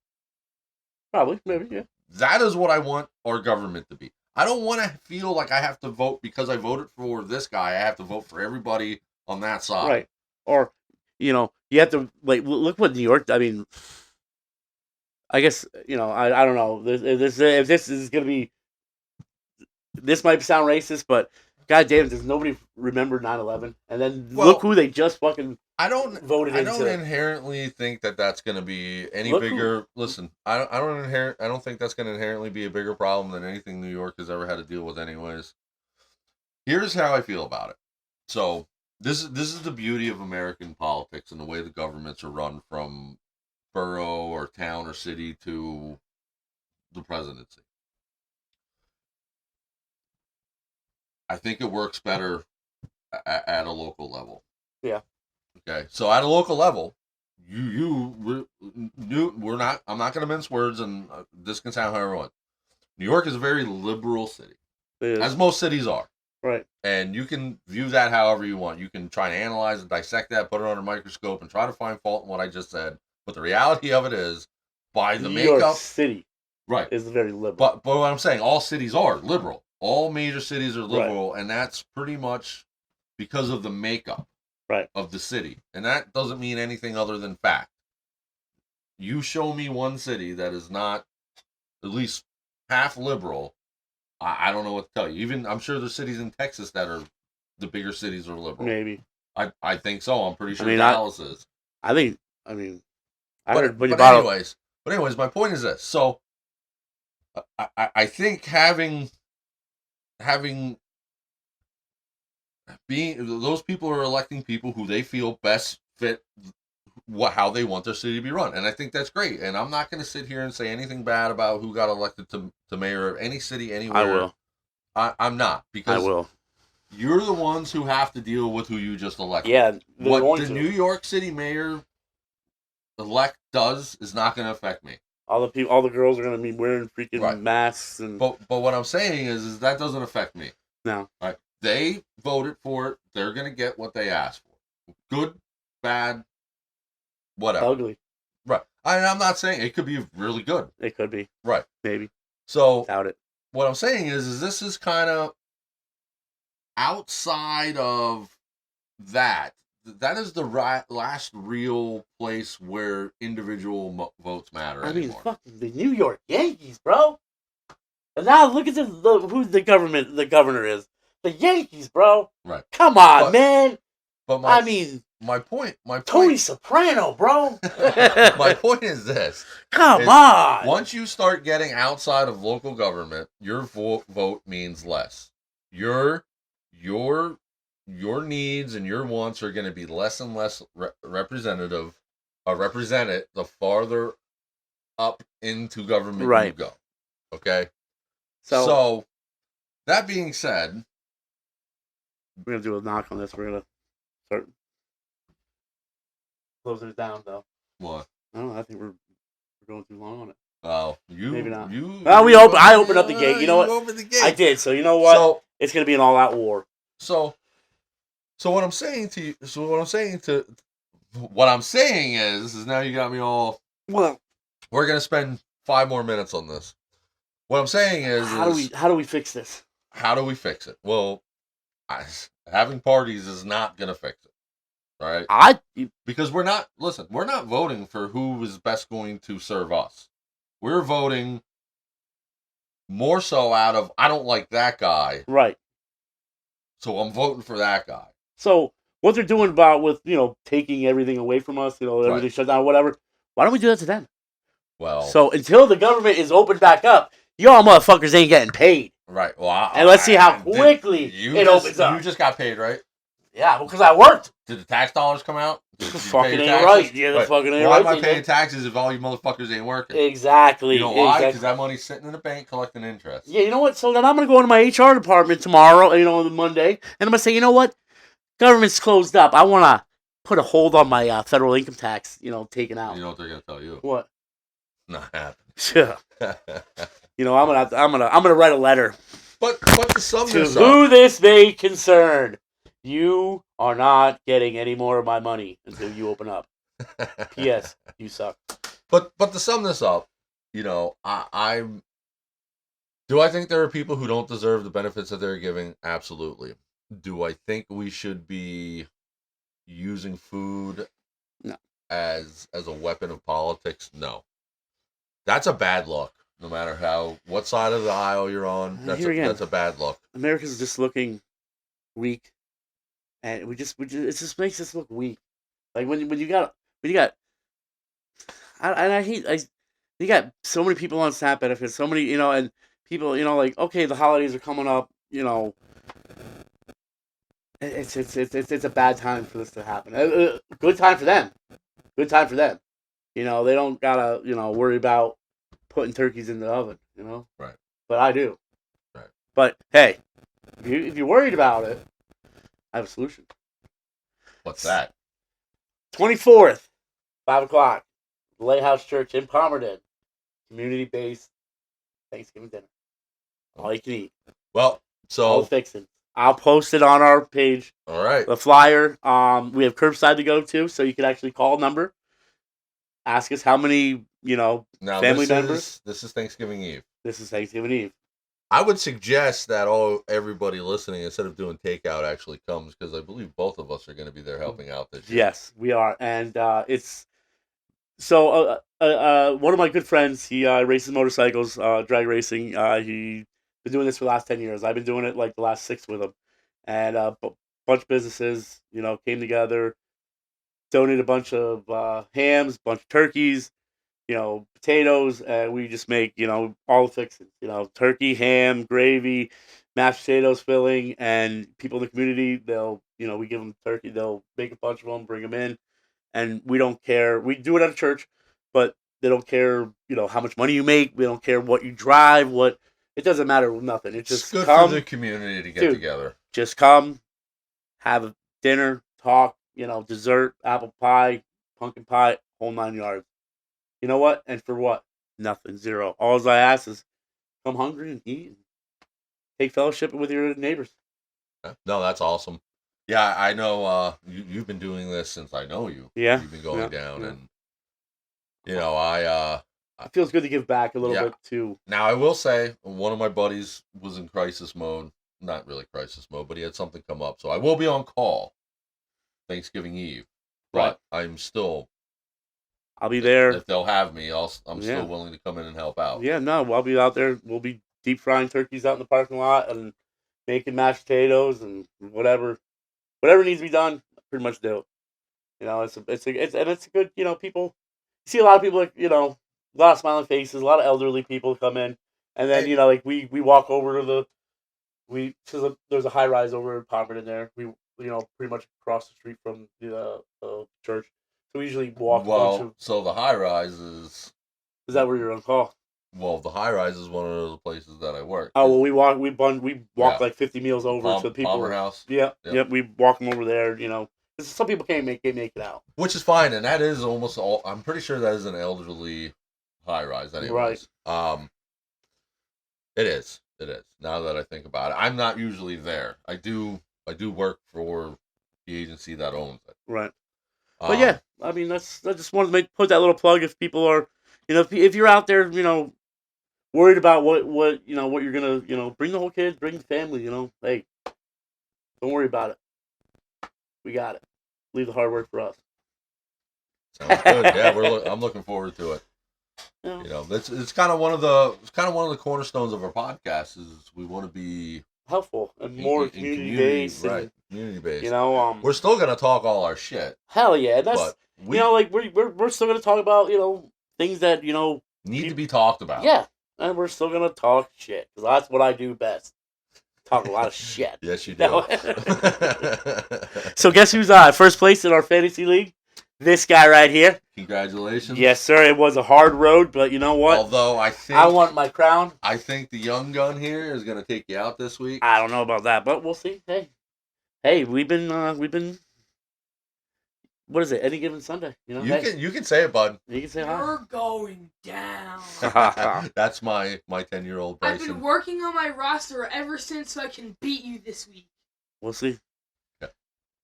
Speaker 2: Probably, maybe, yeah.
Speaker 1: That is what I want our government to be. I don't want to feel like I have to vote because I voted for this guy. I have to vote for everybody on that side.
Speaker 2: Right. Or, you have to, like, look what New York, I mean, I guess, I don't know. If this is going to be, this might sound racist, but God damn it, does nobody remember 9/11? And then look who they just fucking voted into.
Speaker 1: I don't inherently think that that's going to be any bigger. Listen, I don't think that's going to inherently be a bigger problem than anything New York has ever had to deal with, anyways. Here's how I feel about it. So this is the beauty of American politics and the way the governments are run from borough or town or city to the presidency. I think it works better at a local level.
Speaker 2: Yeah.
Speaker 1: Okay. So at a local level, we're not. I'm not going to mince words, and this can sound however I want. New York is a very liberal city, as most cities are.
Speaker 2: Right.
Speaker 1: And you can view that however you want. You can try and analyze and dissect that, put it under a microscope, and try to find fault in what I just said. But the reality of it is, by the
Speaker 2: New York City,
Speaker 1: right,
Speaker 2: is very liberal.
Speaker 1: But what I'm saying, all cities are liberal. All major cities are liberal, and that's pretty much because of the makeup of the city. And that doesn't mean anything other than fact. You show me one city that is not at least half liberal, I don't know what to tell you. Even I'm sure there's cities in Texas that are the bigger cities are liberal.
Speaker 2: Maybe.
Speaker 1: I think so. I'm pretty sure Dallas is.
Speaker 2: I heard
Speaker 1: but anyways, my point is this. So I think having being those people are electing people who they feel best fit how they want their city to be run, and I think that's great. And I'm not going to sit here and say anything bad about who got elected to mayor of any city anywhere.
Speaker 2: I will.
Speaker 1: I'm not, because
Speaker 2: I will.
Speaker 1: You're the ones who have to deal with who you just elected.
Speaker 2: Yeah,
Speaker 1: what the New York City mayor elect does is not going to affect me.
Speaker 2: All the girls are going to be wearing freaking masks, and
Speaker 1: but what I'm saying is that doesn't affect me.
Speaker 2: No.
Speaker 1: Right? They voted for it. They're going to get what they asked for. Good, bad, whatever.
Speaker 2: Ugly.
Speaker 1: Right. I'm not saying it could be really good.
Speaker 2: It could be.
Speaker 1: Right.
Speaker 2: Maybe.
Speaker 1: So
Speaker 2: doubt it.
Speaker 1: What I'm saying is this is kind of outside of that. That is the last real place where individual votes matter.
Speaker 2: I
Speaker 1: anymore.
Speaker 2: mean, fucking the New York Yankees, bro. And now look at who the governor is. The Yankees, bro.
Speaker 1: Right.
Speaker 2: Come on, man.
Speaker 1: But my point.
Speaker 2: Tony Soprano, bro.
Speaker 1: My point is this.
Speaker 2: Come on.
Speaker 1: Once you start getting outside of local government, your vote means less. Your needs and your wants are going to be less and less represented the farther up into government you go. Okay? So that being said,
Speaker 2: we're going to do a knock on this. We're going to start closing it down, though.
Speaker 1: What?
Speaker 2: I don't know. I think we're going too long on it.
Speaker 1: Oh,
Speaker 2: maybe not.
Speaker 1: I
Speaker 2: opened up the gate. You know what?
Speaker 1: Opened the gate.
Speaker 2: I did. So you know what? It's going to be an all-out war.
Speaker 1: So what I'm saying is now you got me all.
Speaker 2: Well,
Speaker 1: we're going to spend 5 more minutes on this. What I'm saying is,
Speaker 2: how do we fix this?
Speaker 1: How do we fix it? Well, having parties is not going to fix it. Right? Because we're not voting for who is best going to serve us. We're voting more so out of, I don't like that guy.
Speaker 2: Right.
Speaker 1: So I'm voting for that guy.
Speaker 2: So what they're doing with, taking everything away from us, everything shut down, whatever. Why don't we do that to them?
Speaker 1: Well.
Speaker 2: So until the government is opened back up, y'all motherfuckers ain't getting paid.
Speaker 1: Right. Well,
Speaker 2: and let's see how quickly it opens up.
Speaker 1: You just got paid, right?
Speaker 2: Yeah, because I worked.
Speaker 1: Did the tax dollars come out?
Speaker 2: Fucking ain't right. Yeah, the fucking ain't right.
Speaker 1: Why am I paying taxes if all you motherfuckers ain't working?
Speaker 2: Exactly.
Speaker 1: You know why? Because that money's sitting in the bank collecting interest.
Speaker 2: Yeah, you know what? So then I'm going to go into my HR department tomorrow, on Monday, and I'm going to say, you know what? Government's closed up. I want to put a hold on my federal income tax, taken out.
Speaker 1: You know what they're going to tell you?
Speaker 2: What?
Speaker 1: not happening.
Speaker 2: Yeah. You know, I'm gonna write a letter
Speaker 1: but to sum
Speaker 2: to
Speaker 1: this
Speaker 2: who
Speaker 1: up,
Speaker 2: this may concern. You are not getting any more of my money until you open up. P.S. You suck.
Speaker 1: but to sum this up, you know, I'm. Do I think there are people who don't deserve the benefits that they're giving? Absolutely. Do I think we should be using food
Speaker 2: No.
Speaker 1: as a weapon of politics? No. That's a bad look. No matter what side of the aisle you're on,
Speaker 2: Here again,
Speaker 1: that's a bad look.
Speaker 2: America's just looking weak, and it just makes us look weak. Like when you got I hate you got so many people on SNAP benefits, so many and people like okay the holidays are coming up, it's a bad time for this to happen. Good time for them, good time for them. They don't gotta worry about putting turkeys in the oven.
Speaker 1: Right.
Speaker 2: But I do.
Speaker 1: Right.
Speaker 2: But hey, if you're worried about it, I have a solution.
Speaker 1: What's that?
Speaker 2: 24th, 5 o'clock, the Lighthouse Church in Palmerton, community-based Thanksgiving dinner. All you can eat.
Speaker 1: Well,
Speaker 2: all the fixing. I'll post it on our page.
Speaker 1: All right.
Speaker 2: The flyer. We have curbside to go to, so you can actually call a number. Ask us how many, now, family members.
Speaker 1: This is Thanksgiving Eve.
Speaker 2: This is Thanksgiving Eve.
Speaker 1: I would suggest that everybody listening, instead of doing takeout, actually comes, because I believe both of us are going to be there helping out this year.
Speaker 2: Yes, we are, and it's so. One of my good friends, he races motorcycles, drag racing. He's been doing this for the last 10 years. I've been doing it like the last 6 with him, and a bunch of businesses, came together, donated a bunch of hams, bunch of turkeys, potatoes, and we just make, all the fixings, turkey, ham, gravy, mashed potatoes, filling, and people in the community, they'll, we give them turkey, they'll make a bunch of them, bring them in, and we don't care. We do it at a church, but they don't care, how much money you make. We don't care what you drive, it doesn't matter, nothing. It's just
Speaker 1: good
Speaker 2: come,
Speaker 1: for the community to get together.
Speaker 2: Just come, have a dinner, talk, dessert, apple pie, pumpkin pie, whole 9 yards. You know what? And for what? Nothing. Zero. All I ask is come hungry and eat. And take fellowship with your neighbors.
Speaker 1: No, that's awesome. Yeah, I know you've been doing this since I know you.
Speaker 2: Yeah.
Speaker 1: You've been going down,
Speaker 2: yeah.
Speaker 1: and
Speaker 2: it feels good to give back a little bit too.
Speaker 1: Now, I will say, one of my buddies was in crisis mode. Not really crisis mode, but he had something come up. So I will be on call Thanksgiving Eve. But I'm still...
Speaker 2: I'll be there.
Speaker 1: If they'll have me, I'm still willing to come in and help out.
Speaker 2: Yeah, no, I'll be out there. We'll be deep frying turkeys out in the parking lot and making mashed potatoes and whatever needs to be done. Pretty much do. It's a good. People. You see a lot of people, like a lot of smiling faces, a lot of elderly people come in, and then like we walk over to there's a high rise over in Palmerton there. We pretty much across the street from the church. So we usually walk a bunch of...
Speaker 1: So the high rise is...
Speaker 2: Is that where you're on call?
Speaker 1: Well, the high rise is one of those places that I work.
Speaker 2: Oh, well, we walk like 50 meals over to people.
Speaker 1: Palmer House.
Speaker 2: Yeah, yep. We walk them over there, some people can't make it out.
Speaker 1: Which is fine, and that is almost all... I'm pretty sure that is an elderly high rise anyways.
Speaker 2: Right.
Speaker 1: It is. Now that I think about it. I'm not usually there. I do work for the agency that owns it.
Speaker 2: Right. But yeah, I mean, I just wanted to put that little plug. If people are, if you're out there, worried about what you're gonna, bring the whole kids, bring the family, hey, don't worry about it. We got it. Leave the hard work for us.
Speaker 1: Sounds good. Yeah, I'm looking forward to it.
Speaker 2: Yeah.
Speaker 1: It's kind of one of the cornerstones of our podcast is we want to be
Speaker 2: helpful and more community based,
Speaker 1: right? Community based.
Speaker 2: We're
Speaker 1: still gonna talk all our shit.
Speaker 2: Hell yeah, that's we're still gonna talk about things that
Speaker 1: need to be talked about.
Speaker 2: Yeah, and we're still gonna talk shit because that's what I do best. Talk a lot of shit.
Speaker 1: Yes, you do.
Speaker 2: So guess who's first place in our fantasy league? This guy right here.
Speaker 1: Congratulations.
Speaker 2: Yes, sir. It was a hard road, but you know what?
Speaker 1: Although
Speaker 2: I want my crown.
Speaker 1: I think the young gun here is going to take you out this week.
Speaker 2: I don't know about that, but we'll see. Hey, we've been what is it? Any given Sunday, you know.
Speaker 1: You can say it, bud.
Speaker 2: You can say hi.
Speaker 3: You're going down.
Speaker 1: That's my 10-year-old
Speaker 3: I've
Speaker 1: Bryson.
Speaker 3: been working on my roster ever since so I can beat you this week.
Speaker 2: We'll see.
Speaker 1: Yeah.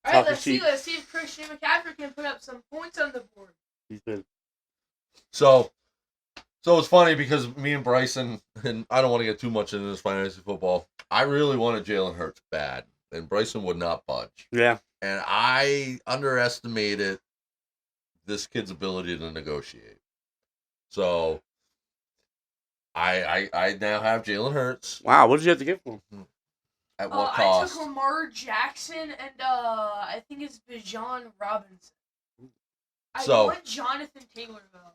Speaker 3: All right, let's see if Christian McCaffrey can put up some points on the board.
Speaker 2: He's good.
Speaker 1: So it's funny because me and Bryson, and I don't want to get too much into this fantasy football. I really wanted Jalen Hurts bad, and Bryson would not budge.
Speaker 2: Yeah.
Speaker 1: And I underestimated this kid's ability to negotiate. So I now have Jalen Hurts.
Speaker 2: Wow, what did you have to give for him?
Speaker 1: At what cost?
Speaker 3: I took Lamar Jackson and I think it's Bijan Robinson. I want Jonathan Taylor though.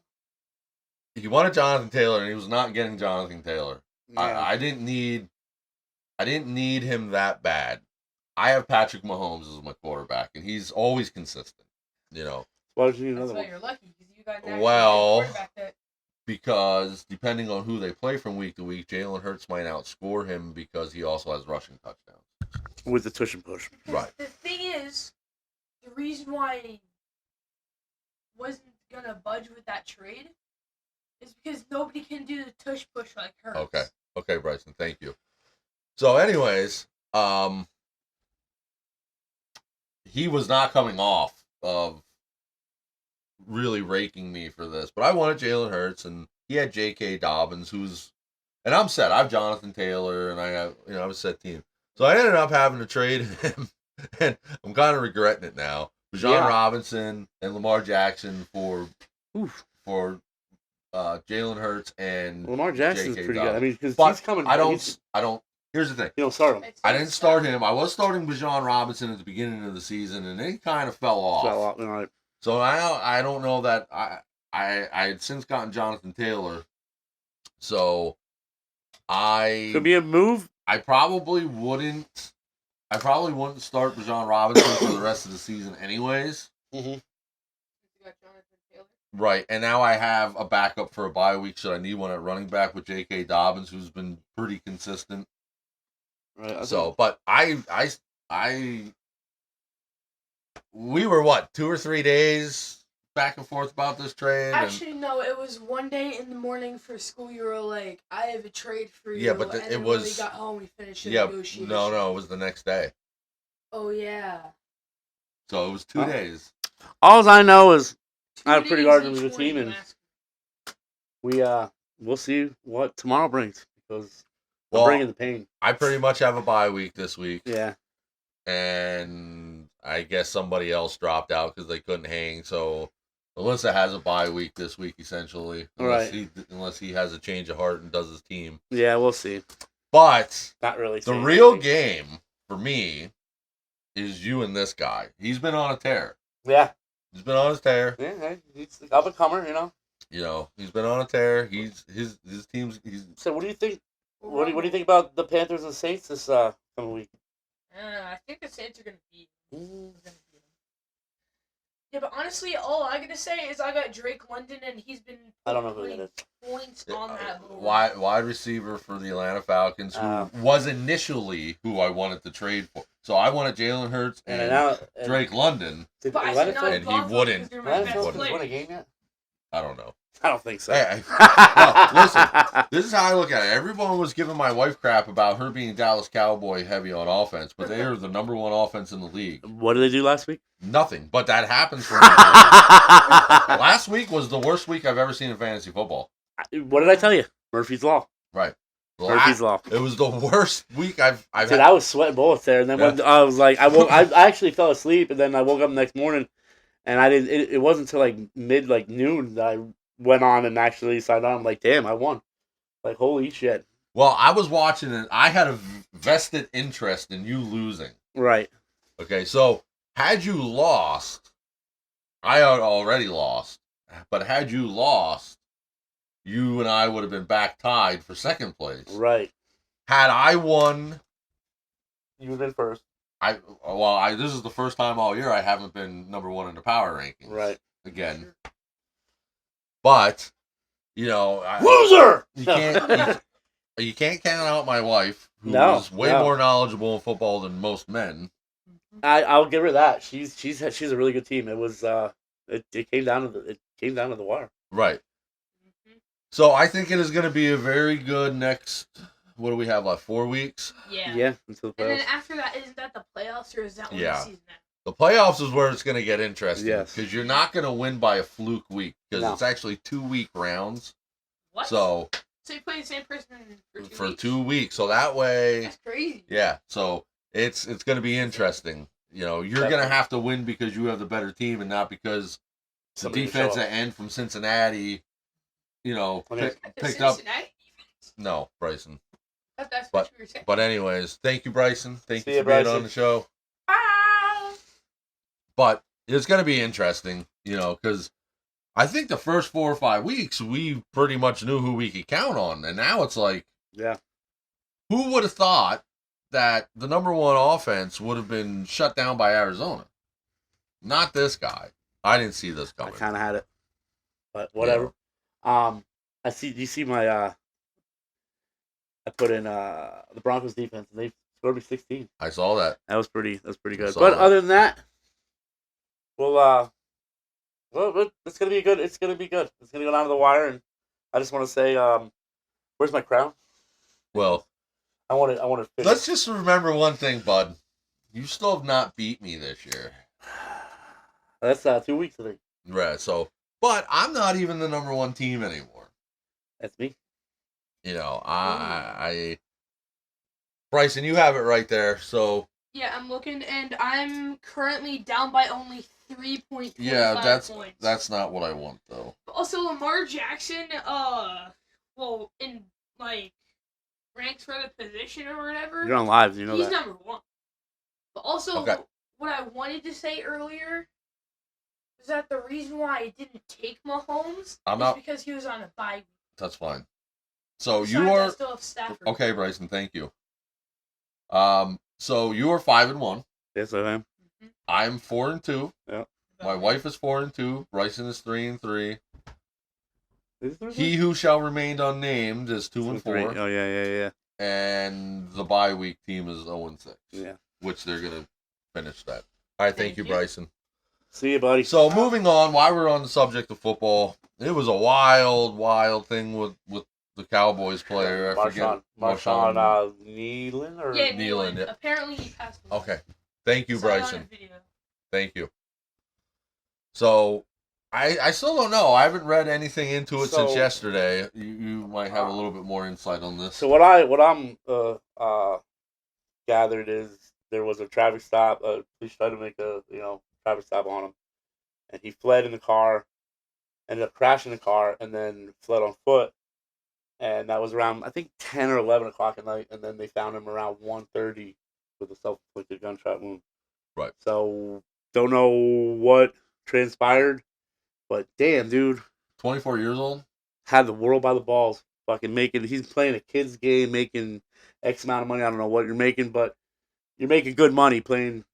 Speaker 1: He wanted Jonathan Taylor, and he was not getting Jonathan Taylor.
Speaker 2: Yeah.
Speaker 1: I didn't need him that bad. I have Patrick Mahomes as my quarterback, and he's always consistent. You know.
Speaker 2: Why did you need another
Speaker 3: That's why
Speaker 2: one?
Speaker 3: you're lucky because you got that quarterback that.
Speaker 1: Because depending on who they play from week to week, Jalen Hurts might outscore him because he also has rushing touchdowns.
Speaker 2: With the tush and push.
Speaker 3: Because
Speaker 1: right.
Speaker 3: The thing is, the reason why I wasn't gonna budge with that trade is because nobody can do the tush push like Hurts.
Speaker 1: Okay, Bryson, thank you. So, anyways, he was not coming off of really raking me for this, but I wanted Jalen Hurts, and he had J.K. Dobbins, and I'm set. I have Jonathan Taylor, and I have a set team. So I ended up having to trade him, and I'm kind of regretting it now. Bijan Robinson and Lamar Jackson for Jalen Hurts and
Speaker 2: Lamar Jackson's
Speaker 1: J.K.
Speaker 2: pretty
Speaker 1: Dobbins.
Speaker 2: good. I mean, because he's coming.
Speaker 1: I don't. Here's the thing.
Speaker 2: You don't start him.
Speaker 1: I didn't start him. I was starting Bijan Robinson at the beginning of the season, and then he kind of fell off.
Speaker 2: Right.
Speaker 1: So I don't know that I had since gotten Jonathan Taylor. So
Speaker 2: could be a move.
Speaker 1: I probably wouldn't start Bijan Robinson for the rest of the season anyways.
Speaker 2: Mm-hmm.
Speaker 3: You got Jonathan Taylor.
Speaker 1: Right, and now I have a backup for a bye week should I need one at running back with J.K. Dobbins, who's been pretty consistent.
Speaker 2: Right.
Speaker 1: So, but we were 2 or 3 days back and forth about this trade.
Speaker 3: Actually, no, it was one day in the morning for school. You were like, "I have a trade for you."
Speaker 1: Yeah, but
Speaker 3: and then when we got home, we finished the negotiation.
Speaker 1: No, it was the next day.
Speaker 3: Oh yeah.
Speaker 1: So it was 2 days.
Speaker 2: All I know is I have
Speaker 3: 2
Speaker 2: pretty
Speaker 3: days
Speaker 2: hard into the
Speaker 3: each
Speaker 2: team,
Speaker 3: morning
Speaker 2: and we'll see what tomorrow brings because
Speaker 1: Well,
Speaker 2: I'm bringing the pain.
Speaker 1: I pretty much have a bye week this week.
Speaker 2: Yeah.
Speaker 1: And I guess somebody else dropped out because they couldn't hang. So Alyssa has a bye week this week, essentially. Unless he has a change of heart and does his team.
Speaker 2: Yeah, we'll see.
Speaker 1: But
Speaker 2: not really.
Speaker 1: The real game for me is you and this guy. He's been on a tear.
Speaker 2: Yeah.
Speaker 1: He's been on his tear.
Speaker 2: Yeah, he's up and comer, you know.
Speaker 1: You know, he's been on a tear. His team's.
Speaker 2: So what do you think? What do you think about the Panthers and Saints this coming week?
Speaker 3: I think the Saints are gonna beat. Yeah, but honestly, all I gotta say is I got Drake London, and he's been.
Speaker 2: I don't know who that is.
Speaker 3: Points on that board.
Speaker 1: Wide receiver for the Atlanta Falcons, who was initially who I wanted to trade for. So I wanted Jalen Hurts and Drake London, and he wouldn't.
Speaker 2: Won a game yet?
Speaker 1: I don't know.
Speaker 2: I don't think so.
Speaker 1: No, listen, this is how I look at it. Everyone was giving my wife crap about her being Dallas Cowboy heavy on offense, but they are the number one offense in the league.
Speaker 2: What did they do last week?
Speaker 1: Nothing, but that happens for me. Last week was the worst week I've ever seen in fantasy football.
Speaker 2: What did I tell you? Murphy's Law.
Speaker 1: Right.
Speaker 2: Murphy's Law.
Speaker 1: It was the worst week I've
Speaker 2: Dude,
Speaker 1: had.
Speaker 2: I was sweating bullets there, and then when I was like, I actually fell asleep, and then I woke up the next morning, and I didn't. It wasn't until like noon that I went on and actually signed on. I'm like, damn, I won. Like, holy shit.
Speaker 1: Well, I was watching it. I had a vested interest in you losing.
Speaker 2: Right.
Speaker 1: Okay, so had you lost, I had already lost, but had you lost, you and I would have been back tied for second place.
Speaker 2: Right.
Speaker 1: Had I won,
Speaker 2: you would have been first.
Speaker 1: This is the first time all year I haven't been number one in the power rankings.
Speaker 2: Right.
Speaker 1: Again. But,
Speaker 2: loser.
Speaker 1: You can't count out my wife, who is way more knowledgeable in football than most men.
Speaker 2: I'll give her that. She's a really good team. It was it came down to the wire.
Speaker 1: Right.
Speaker 3: Mm-hmm.
Speaker 1: So I think it is going to be a very good next. What do we have left? 4 weeks.
Speaker 3: Yeah.
Speaker 2: Yeah, until the
Speaker 3: And then
Speaker 2: playoffs.
Speaker 3: after that, isn't that the playoffs or is that when
Speaker 1: Yeah.
Speaker 3: the season ends?
Speaker 1: The playoffs is where it's going to get interesting
Speaker 2: Yes.
Speaker 1: because you're not going to win by a fluke week because
Speaker 2: No.
Speaker 1: it's actually 2-week rounds.
Speaker 3: What?
Speaker 1: So
Speaker 3: you play the same person for 2 weeks?
Speaker 1: 2 weeks. So that way,
Speaker 3: That's crazy.
Speaker 1: yeah. So it's going to be interesting. You know, you're going to have to win because you have the better team and not because the
Speaker 2: Somebody to show
Speaker 1: defensive
Speaker 2: up.
Speaker 1: end from Cincinnati, you know,
Speaker 2: I mean,
Speaker 1: picked up.
Speaker 3: Cincinnati?
Speaker 1: No, Bryson.
Speaker 3: That's
Speaker 1: But-
Speaker 3: what you were saying.
Speaker 1: But anyways, thank you, Bryson. Thank
Speaker 2: See
Speaker 1: you
Speaker 2: ya,
Speaker 1: for being
Speaker 2: Bryson.
Speaker 1: on the show.
Speaker 3: Ah!
Speaker 1: But it's going to be interesting, you know, because I think the first 4 or 5 weeks, we pretty much knew who we could count on. And now it's like,
Speaker 2: yeah.
Speaker 1: who would have thought that the number one offense would have been shut down by Arizona? Not this guy. I didn't see this
Speaker 2: I
Speaker 1: coming.
Speaker 2: kind of had it, but whatever. I see. You see my I put in the Broncos defense, and they scored me 16.
Speaker 1: I saw that.
Speaker 2: That was pretty good.
Speaker 1: saw
Speaker 2: But
Speaker 1: that.
Speaker 2: other than that, well, it's gonna be good. It's gonna be good. It's gonna go down to the wire, and I just want to say, where's my crown?
Speaker 1: Well,
Speaker 2: I want to.
Speaker 1: let's just remember one thing, bud. You still have not beat me this year.
Speaker 2: That's 2 weeks, I think.
Speaker 1: Right. So, but I'm not even the number one team anymore.
Speaker 2: That's me.
Speaker 1: You know, I Bryson, you have it right there. So
Speaker 3: Yeah, I'm looking, and I'm currently down by only 3.25
Speaker 1: yeah,
Speaker 3: points.
Speaker 1: that's not what I want though.
Speaker 3: But also, Lamar Jackson, well, in, like, ranks for the position or whatever,
Speaker 2: You're on live. You know
Speaker 3: he's
Speaker 2: that.
Speaker 3: number one. But also,
Speaker 1: Okay.
Speaker 3: what I wanted to say earlier is that the reason why I didn't take Mahomes is because he was on a bye week.
Speaker 1: That's fine. So
Speaker 3: Besides,
Speaker 1: you
Speaker 3: I
Speaker 1: are
Speaker 3: still have Stafford.
Speaker 1: okay, Bryson. Thank you. So you are 5-1.
Speaker 2: Yes, I am.
Speaker 1: I'm 4-2.
Speaker 2: Yeah.
Speaker 1: My wife is 4-2. Bryson is 3-3.
Speaker 2: Is there
Speaker 1: He who shall remain unnamed is 2-4.
Speaker 2: Oh yeah.
Speaker 1: And the bye week team is 0-6.
Speaker 2: Yeah.
Speaker 1: Which they're gonna finish that. All right, thank you, Bryson.
Speaker 2: See you, buddy.
Speaker 1: So moving on, while we're on the subject of football, it was a wild thing with the Cowboys player. I forget.
Speaker 2: Marshawn Nealon or
Speaker 3: Yeah,
Speaker 1: Nealon,
Speaker 3: Nealon.
Speaker 1: yeah.
Speaker 3: Apparently he passed away.
Speaker 1: Okay, thank you,
Speaker 3: Saw it on a
Speaker 1: Bryson.
Speaker 3: video.
Speaker 1: Thank you. So I still don't know. I haven't read anything into it since yesterday. You might have a little bit more insight on this.
Speaker 2: So what I'm gathered is there was a traffic stop. Police tried to make a traffic stop on him, and he fled in the car, ended up crashing the car, and then fled on foot. And that was around, I think, 10 or 11 o'clock at night, and then they found him around 1:30 with a self-inflicted gunshot wound.
Speaker 1: Right.
Speaker 2: So don't know what transpired, but damn, dude,
Speaker 1: 24 years old.
Speaker 2: had the world by the balls. Fucking he's playing a kid's game, making X amount of money. I don't know what you're making, but you're making good money playing,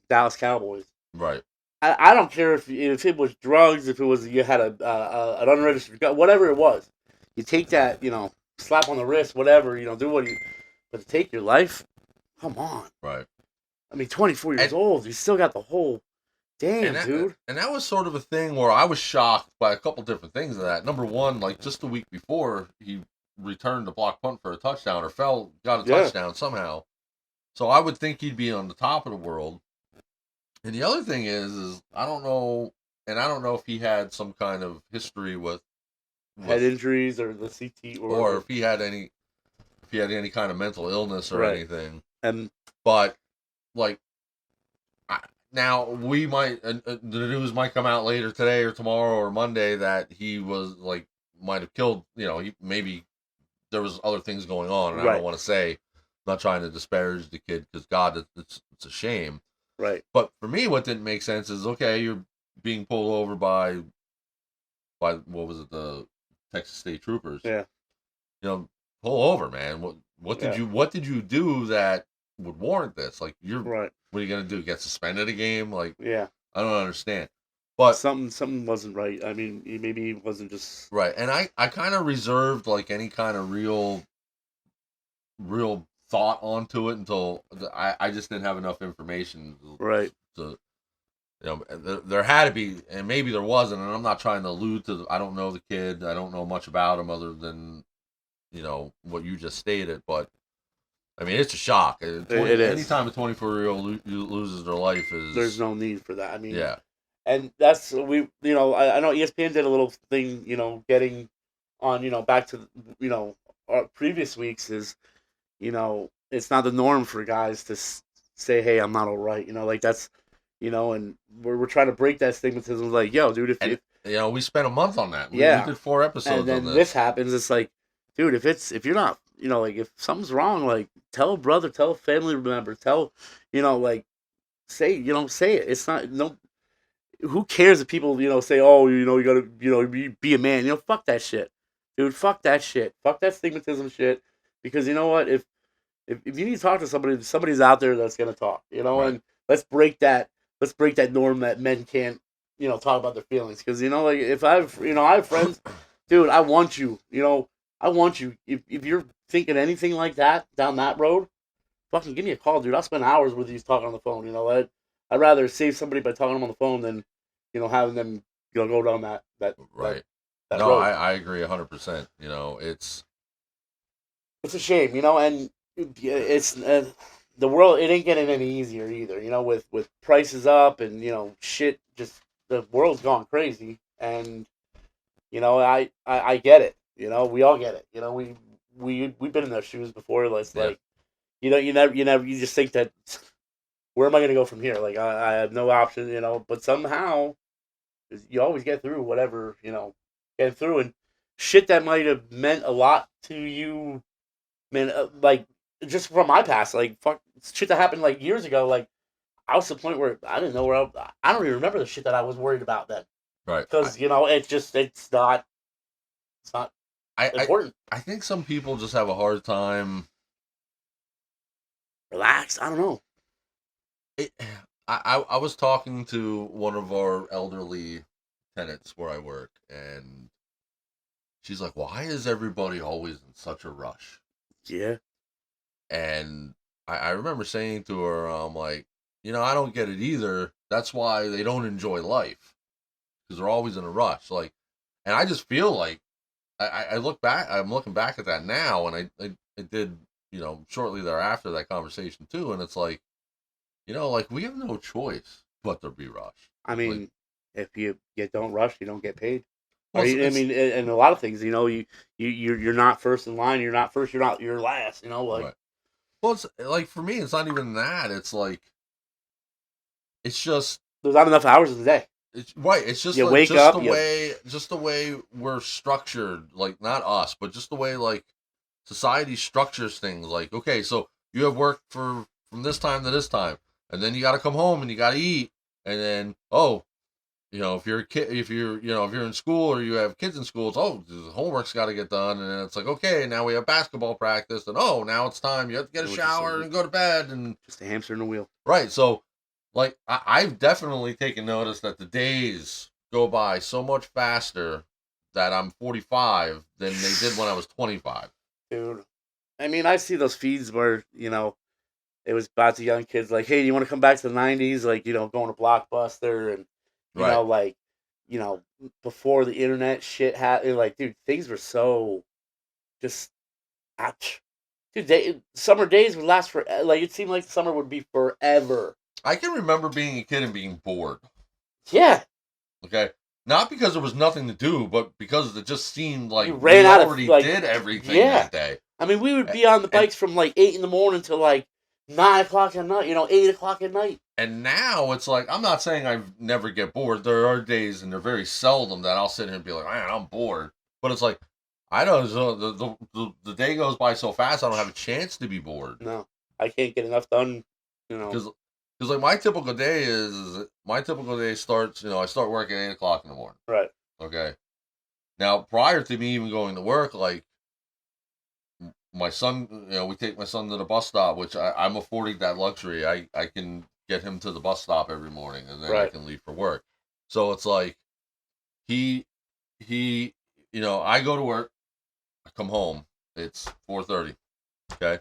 Speaker 2: Dallas Cowboys.
Speaker 1: Right.
Speaker 2: I don't care if it was drugs, if it was you had an unregistered gun, whatever it was. You take that, slap on the wrist, whatever, do what you. But to take your life, come on.
Speaker 1: Right.
Speaker 2: I mean, 24 years old, you still got the whole. Damn, dude.
Speaker 1: And that was sort of a thing where I was shocked by a couple different things of that. Number one, like just the week before, he returned a block punt for a touchdown or got a touchdown somehow. So I would think he'd be on the top of the world. And the other thing is I don't know if he had some kind of history with
Speaker 2: head injuries or the CT
Speaker 1: or if he had any kind of mental illness or anything. But like now we might the news might come out later today or tomorrow or Monday that he was like might have killed, maybe there was other things going on, and I don't want to say, I'm not trying to disparage the kid because God, it's a shame.
Speaker 2: Right.
Speaker 1: But for me, what didn't make sense is, okay, you're being pulled over by what was it, the Texas State Troopers?
Speaker 2: Yeah.
Speaker 1: Pull over, man. What did you do that would warrant this? Like, what are you gonna do? Get suspended a game? Like, I don't understand. But
Speaker 2: something wasn't right. I mean, maybe he wasn't just
Speaker 1: right. And I kind of reserved like any kind of real thought onto it until I just didn't have enough information
Speaker 2: Right.
Speaker 1: to there had to be, and maybe there wasn't, and I'm not trying to allude to I don't know the kid, I don't know much about him other than what you just stated, but I mean it's a shock.
Speaker 2: It is.
Speaker 1: Anytime a 24-year-old loses their life
Speaker 2: There's
Speaker 1: is
Speaker 2: no need for that. I mean,
Speaker 1: yeah.
Speaker 2: and that's I know ESPN did a little thing, getting on, back to, our previous weeks is, it's not the norm for guys to say, hey, I'm not all right. Like that's, and we're trying to break that stigmatism. Like, yo, dude,
Speaker 1: And
Speaker 2: if
Speaker 1: we spent a month on that. We
Speaker 2: yeah,
Speaker 1: did 4
Speaker 2: and
Speaker 1: episodes on
Speaker 2: then this
Speaker 1: this.
Speaker 2: happens, it's like, dude, if you're not, like if something's wrong, like tell a brother, tell a family member, tell, like say it. It's not no. Who cares if people say, oh, you gotta be a man. Fuck that shit, dude. Fuck that shit. Fuck that stigmatism shit. Because you know what, if you need to talk to somebody, somebody's out there that's gonna talk.
Speaker 1: Right.
Speaker 2: And let's break that norm that men can't talk about their feelings. Because like if I have friends, dude, I want you. I want you. If you're thinking anything like that down that road, fucking give me a call, dude. I'll spend hours with you talking on the phone. I'd rather save somebody by talking to them on the phone than having them go down that
Speaker 1: Right.
Speaker 2: that
Speaker 1: No,
Speaker 2: road.
Speaker 1: I agree 100%.
Speaker 2: It's a shame, and it's the world. It ain't getting any easier either. With prices up and shit, just the world's gone crazy. And I get it. We all get it. We've been in those shoes before. It's
Speaker 1: Yeah.
Speaker 2: like you just think that where am I going to go from here? Like I have no option. But somehow you always get through whatever get through, and shit that might have meant a lot to you, man. Like just from my past, like fuck shit that happened like years ago. Like I was to the point where I didn't know where I don't even remember the shit that I was worried about then,
Speaker 1: Right.
Speaker 2: because it's not
Speaker 1: I
Speaker 2: important.
Speaker 1: I think some people just have a hard time.
Speaker 2: Relax. I don't know.
Speaker 1: It, I was talking to one of our elderly tenants where I work, and she's like, "Why is everybody always in such a rush?"
Speaker 2: Yeah.
Speaker 1: And I remember saying to her, I'm like, I don't get it either. That's why they don't enjoy life, because they're always in a rush. Like, and I just feel like I look back. I'm looking back at that now, and I did shortly thereafter that conversation too, and it's like like we have no choice but to be rushed.
Speaker 2: I
Speaker 1: Like,
Speaker 2: mean, if you don't rush, you don't get paid.
Speaker 1: well,
Speaker 2: I mean, and a lot of things, you're not first in line. You're not first. You're last. Like
Speaker 1: right. Well, it's like for me, it's not even that. It's like it's just
Speaker 2: there's not enough hours in the day.
Speaker 1: it's right. It's just
Speaker 2: You
Speaker 1: like
Speaker 2: wake
Speaker 1: just
Speaker 2: up,
Speaker 1: the way we're structured. Like not us, but just the way like society structures things. Like okay, so you have work from this time to this time, and then you got to come home and you got to eat, and then if you're a kid, if you're in school or you have kids in school, it's the homework's got to get done, and then it's like okay, now we have basketball practice, and now it's time you have to get a shower and go to bed, and
Speaker 2: just a hamster in a wheel.
Speaker 1: right. So, like I've definitely taken notice that the days go by so much faster that I'm 45 than they did when I was 25.
Speaker 2: Dude, I mean, I see those feeds where it was about the young kids like, hey, you want to come back to the '90s? Like going to Blockbuster and
Speaker 1: Right.
Speaker 2: like you know before the internet shit happened. Like, dude, things were so just ouch. Dude, summer days would last for like it seemed like the summer would be forever.
Speaker 1: I can remember being a kid and being bored.
Speaker 2: Yeah,
Speaker 1: Okay. Not because there was nothing to do, but because it just seemed like
Speaker 2: you
Speaker 1: we
Speaker 2: ran out of
Speaker 1: already
Speaker 2: like
Speaker 1: did everything
Speaker 2: yeah.
Speaker 1: that day.
Speaker 2: I mean, we would be on the
Speaker 1: And
Speaker 2: bikes from like 8 in the morning till like 9 o'clock at night. 8 o'clock at night.
Speaker 1: and now it's like I'm not saying I never get bored. There are days, and they're very seldom that I'll sit here and be like, man, I'm bored. But it's like I know the day goes by so fast, I don't have a chance to be bored.
Speaker 2: No, I can't get enough done.
Speaker 1: Because like my typical day starts. I start work at 8 o'clock in the morning.
Speaker 2: Right.
Speaker 1: Okay. Now prior to me even going to work, like my son, we take my son to the bus stop, which I'm affording that luxury. I can get him to the bus stop every morning, and then I can leave for work. So it's like he I go to work, I come home, it's 4:30. Okay,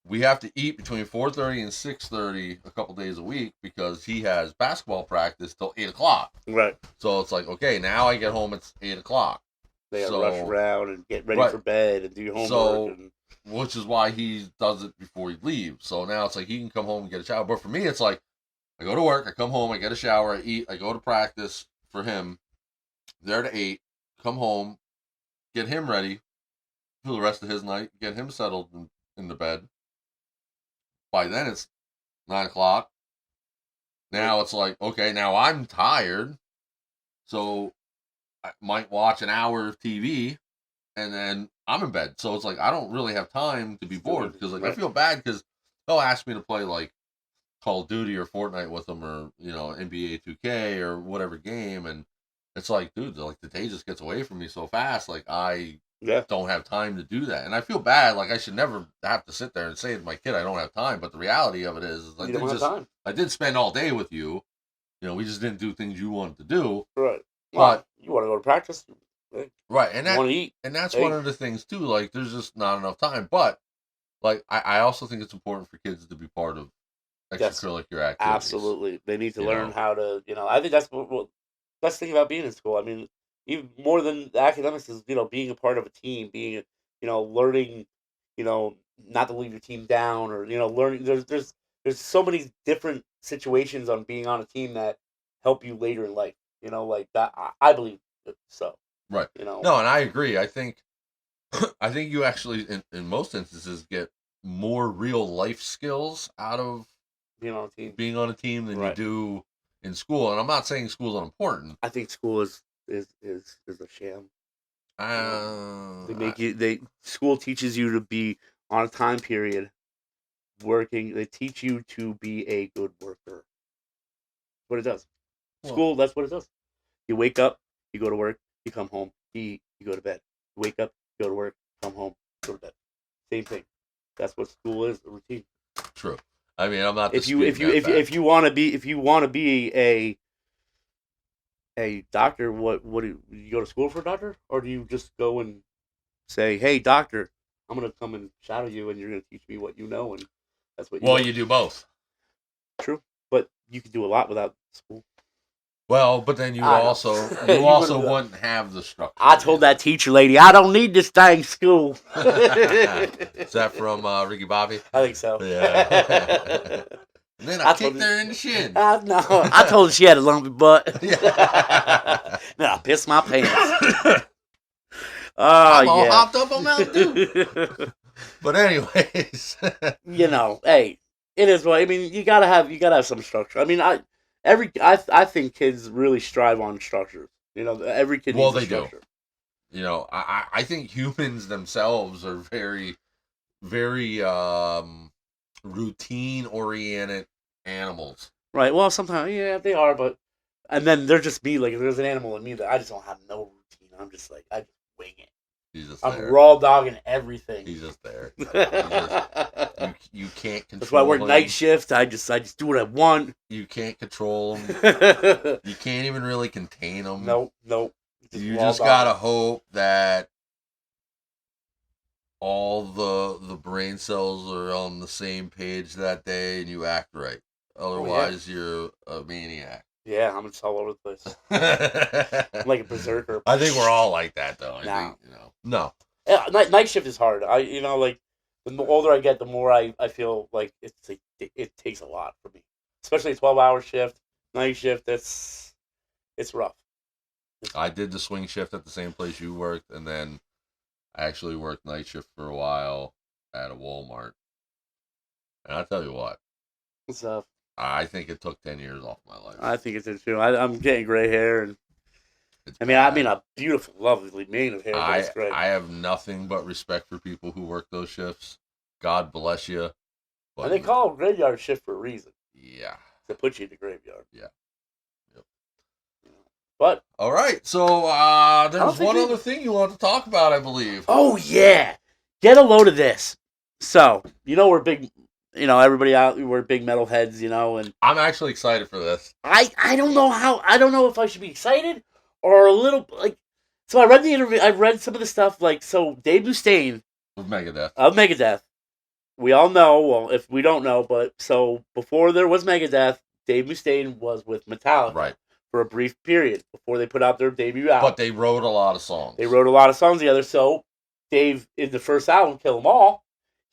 Speaker 1: we have to eat between 4:30 and 6:30 a couple days a week because he has basketball practice till 8 o'clock.
Speaker 2: Right.
Speaker 1: So it's like, okay, now I get home, it's 8 o'clock.
Speaker 2: They gotta
Speaker 1: So
Speaker 2: rush around and get ready
Speaker 1: right.
Speaker 2: for bed and do your homework.
Speaker 1: So,
Speaker 2: and
Speaker 1: which is why he does it before he leaves. So now it's like he can come home and get a shower. But for me, it's like I go to work, I come home, I get a shower, I eat, I go to practice for him. There to 8, come home, get him ready for the rest of his night, get him settled in the bed. By then it's 9 o'clock. Now it's like, okay, now I'm tired, so I might watch an hour of TV, and then I'm in bed. So it's like I don't really have time to be bored because like I feel bad because they'll ask me to play like Call of Duty or Fortnite with them or NBA 2K or whatever game, and it's like, dude, like the day just gets away from me so fast. Like I don't have time to do that, and I feel bad. Like I should never have to sit there and say to my kid I don't have time. But the reality of it is I did spend all day with you. We just didn't do things you wanted to do.
Speaker 2: Right.
Speaker 1: But
Speaker 2: you want to go to practice,
Speaker 1: right? And
Speaker 2: you want to eat,
Speaker 1: and that's one of the things too. Like there's just not enough time. But like I also think it's important for kids to be part of extracurricular activities.
Speaker 2: Absolutely, they need to learn how to. I think that's what best thing about being in school. I mean, even more than the academics is being a part of a team, being learning, not to leave your team down or learning. There's so many different situations on being on a team that help you later in life. Like that. I believe so.
Speaker 1: Right. No, and I agree. I think you actually in most instances get more real life skills out of being on a team than you do in school. And I'm not saying school's unimportant.
Speaker 2: I think school is a sham. School teaches you to be on a time period working. They teach you to be a good worker. What it does. School, that's what it does. You wake up, you go to work, you come home, you eat, you go to bed. You wake up, go to work, come home, go to bed. Same thing. That's what school is, a routine.
Speaker 1: True. I mean, I'm not.
Speaker 2: If you want to be a doctor, what do you go to school for a doctor, or do you just go and say, "Hey, doctor, I'm gonna come and shadow you, and you're gonna teach me what you know," and that's what.
Speaker 1: You do both.
Speaker 2: True, but you can do a lot without school.
Speaker 1: Well, but then you also wouldn't have the structure.
Speaker 2: I told that teacher lady, I don't need this dang school.
Speaker 1: Is that from Ricky Bobby?
Speaker 2: I think so.
Speaker 1: Yeah. And then I kicked her in the shin.
Speaker 2: No, I told her she had a lumpy butt. Then I pissed my pants.
Speaker 1: I'm all hopped up on Mountain Dew. But anyways,
Speaker 2: hey, it is what I mean. You gotta have some structure. I mean, I think kids really strive on structure. Every kid needs a structure.
Speaker 1: Do. I think humans themselves are very, very routine oriented animals.
Speaker 2: Right. Well, sometimes they are, but and then they're just me. Like there's an animal in me that I just don't have no routine. I'm just like I just wing it. I'm raw dogging everything.
Speaker 1: He's just there. You can't control.
Speaker 2: That's why I work night shift. I just do what I want.
Speaker 1: You can't control them. You can't even really contain them.
Speaker 2: Nope.
Speaker 1: You just gotta hope that all the brain cells are on the same page that day and you act right. Otherwise, you're a maniac.
Speaker 2: Yeah, I'm just all over the place. I'm like a berserker.
Speaker 1: I think we're all like that, though. No.
Speaker 2: Yeah, night shift is hard. Like the older I get, the more I feel like it takes a lot for me, especially a 12-hour shift, night shift. It's rough.
Speaker 1: I did the swing shift at the same place you worked, and then I actually worked night shift for a while at a Walmart. And I tell you what,
Speaker 2: what's up?
Speaker 1: I think it took 10 years off my life.
Speaker 2: I think it did too. I'm getting gray hair, and I mean a beautiful, lovely mane of hair. That's great.
Speaker 1: I have nothing but respect for people who work those shifts. God bless you.
Speaker 2: But and they call it graveyard shift for a reason.
Speaker 1: Yeah.
Speaker 2: To put you in the graveyard.
Speaker 1: Yeah. Yep.
Speaker 2: But
Speaker 1: all right, so there's one other thing you want to talk about, I believe.
Speaker 2: Oh yeah, get a load of this. So we're big. Everybody out, we're big metalheads, and
Speaker 1: I'm actually excited for this.
Speaker 2: I don't know if I should be excited or a little like. So I read the interview. I read some of the stuff so Dave Mustaine
Speaker 1: of Megadeth
Speaker 2: we all know, well, if we don't know, but so before there was Megadeth, Dave Mustaine was with Metallica
Speaker 1: Right.
Speaker 2: for a brief period before they put out their debut album.
Speaker 1: But they wrote a lot of songs.
Speaker 2: They wrote a lot of songs together. So Dave, in the first album, Kill 'Em All,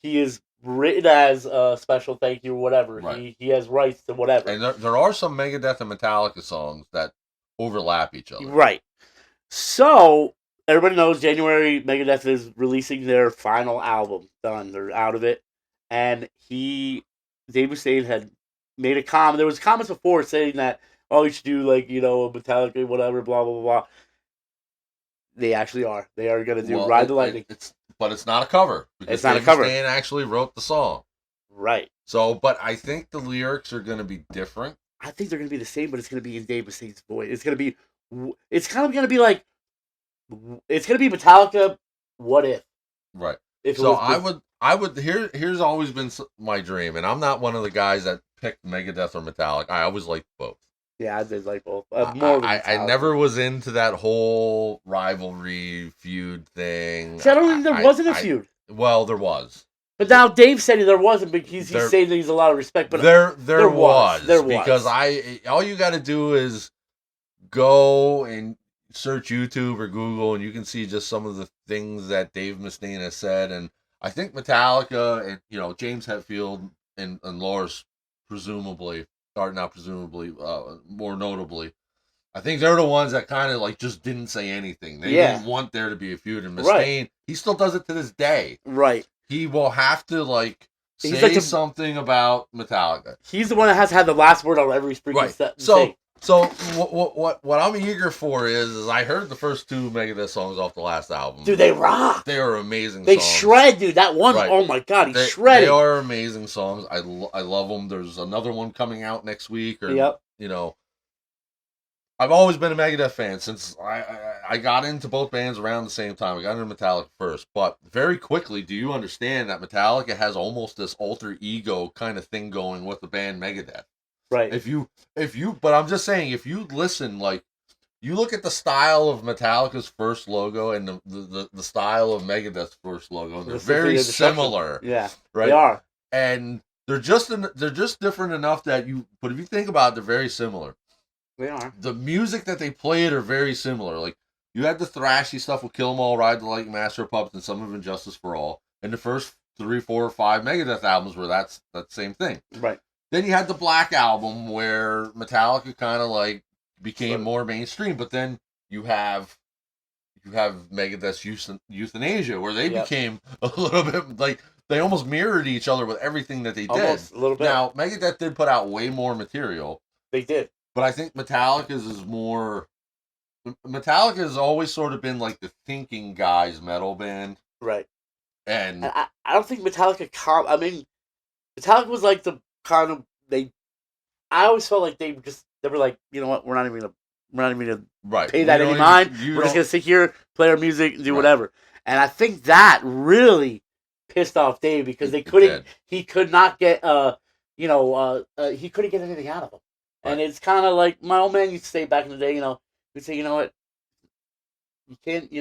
Speaker 2: he is written as a special thank you or whatever.
Speaker 1: Right.
Speaker 2: He has rights to whatever.
Speaker 1: And there are some Megadeth and Metallica songs that overlap each other.
Speaker 2: Right. So everybody knows January Megadeth is releasing their final album. Done. They're out of it. And Dave Mustaine had made a comment. There was comments before saying that, oh, you should do like, a Metallica, whatever, blah, blah, blah, blah. They actually are. They are going to do Ride the Lightning.
Speaker 1: But it's not a cover. Because
Speaker 2: it's not
Speaker 1: Dave
Speaker 2: a cover.
Speaker 1: Mustaine actually wrote the song.
Speaker 2: Right.
Speaker 1: So, but I think the lyrics are going to be different.
Speaker 2: I think they're going to be the same, but it's going to be in Dave Mustaine's voice. It's going to be, it's kind of going to be like, it's going to be Metallica, What If?
Speaker 1: Right.
Speaker 2: If
Speaker 1: so I would, here's always been my dream, and I'm not one of the guys that picked Megadeth or Metallica. I always liked both.
Speaker 2: Yeah, I did like both.
Speaker 1: I never was into that whole rivalry feud thing.
Speaker 2: See, I don't think there wasn't a feud.
Speaker 1: Well, there was.
Speaker 2: But now Dave said there wasn't, but he's saying that he's a lot of respect. But
Speaker 1: there was. Because all you got to do is go and search YouTube or Google, and you can see just some of the things that Dave Mustaine has said. And I think Metallica and James Hetfield and Lars presumably. More notably, I think they're the ones that kind of just didn't say anything. They didn't want there to be a feud. And Mustaine, he still does it to this day.
Speaker 2: Right.
Speaker 1: He will have to say something about Metallica.
Speaker 2: He's the one that has had the last word on every freaking step.
Speaker 1: So what I'm eager for is I heard the first two Megadeth songs off the last album.
Speaker 2: Dude, they rock.
Speaker 1: They are amazing.
Speaker 2: They shred, dude. That one, oh my god, he's shredding.
Speaker 1: They are amazing songs. I love them. There's another one coming out next week. I've always been a Megadeth fan since I got into both bands around the same time. I got into Metallica first, but very quickly, do you understand that Metallica has almost this alter ego kind of thing going with the band Megadeth?
Speaker 2: Right.
Speaker 1: But I'm just saying, if you listen, you look at the style of Metallica's first logo and the style of Megadeth's first logo, and they're very similar.
Speaker 2: Yeah,
Speaker 1: right.
Speaker 2: They are,
Speaker 1: and they're just different enough that but if you think about it, they're very similar.
Speaker 2: They are.
Speaker 1: The music that they played are very similar. Like you had the thrashy stuff with Kill 'Em All, Ride the Lightning, Master of Puppets, and some of Injustice for All. And the first 3, 4, or 5 Megadeth albums were that same thing.
Speaker 2: Right.
Speaker 1: Then you had the Black Album where Metallica kind of became more mainstream, but then you have Megadeth's Euthanasia where they became a little bit they almost mirrored each other with everything that they did.
Speaker 2: Almost, a little bit.
Speaker 1: Now Megadeth did put out way more material.
Speaker 2: They did,
Speaker 1: but I think Metallica's is more. Metallica has always sort of been like the thinking guys metal band,
Speaker 2: right?
Speaker 1: And
Speaker 2: I don't think Metallica. Metallica was like the kind of I always felt like they were like, you know what, we're not even gonna pay that any mind. We're just gonna sit here, play our music, and do whatever. And I think that really pissed off Dave because he could not get he couldn't get anything out of them. Right. And it's kind of like my old man used to say back in the day, he'd say, you know what, you can't,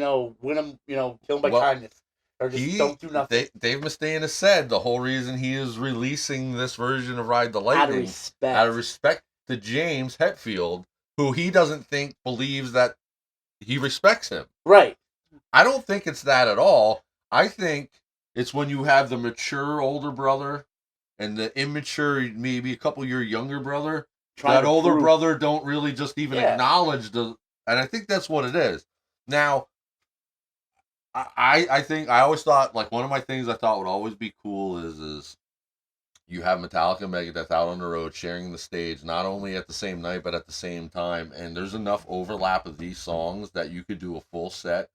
Speaker 2: win them, kill them by kindness. Or just don't do nothing.
Speaker 1: Dave Mustaine has said the whole reason he is releasing this version of Ride the Lightning out of respect to James Hetfield, who he doesn't believes that he respects him.
Speaker 2: Right.
Speaker 1: I don't think it's that at all. I think it's when you have the mature older brother and the immature, maybe a couple year younger brother. That older brother don't really just even acknowledge and I think that's what it is. Now, I think I always thought one of my things I thought would always be cool is you have Metallica and Megadeth out on the road sharing the stage not only at the same night but at the same time, and there's enough overlap of these songs that you could do a full set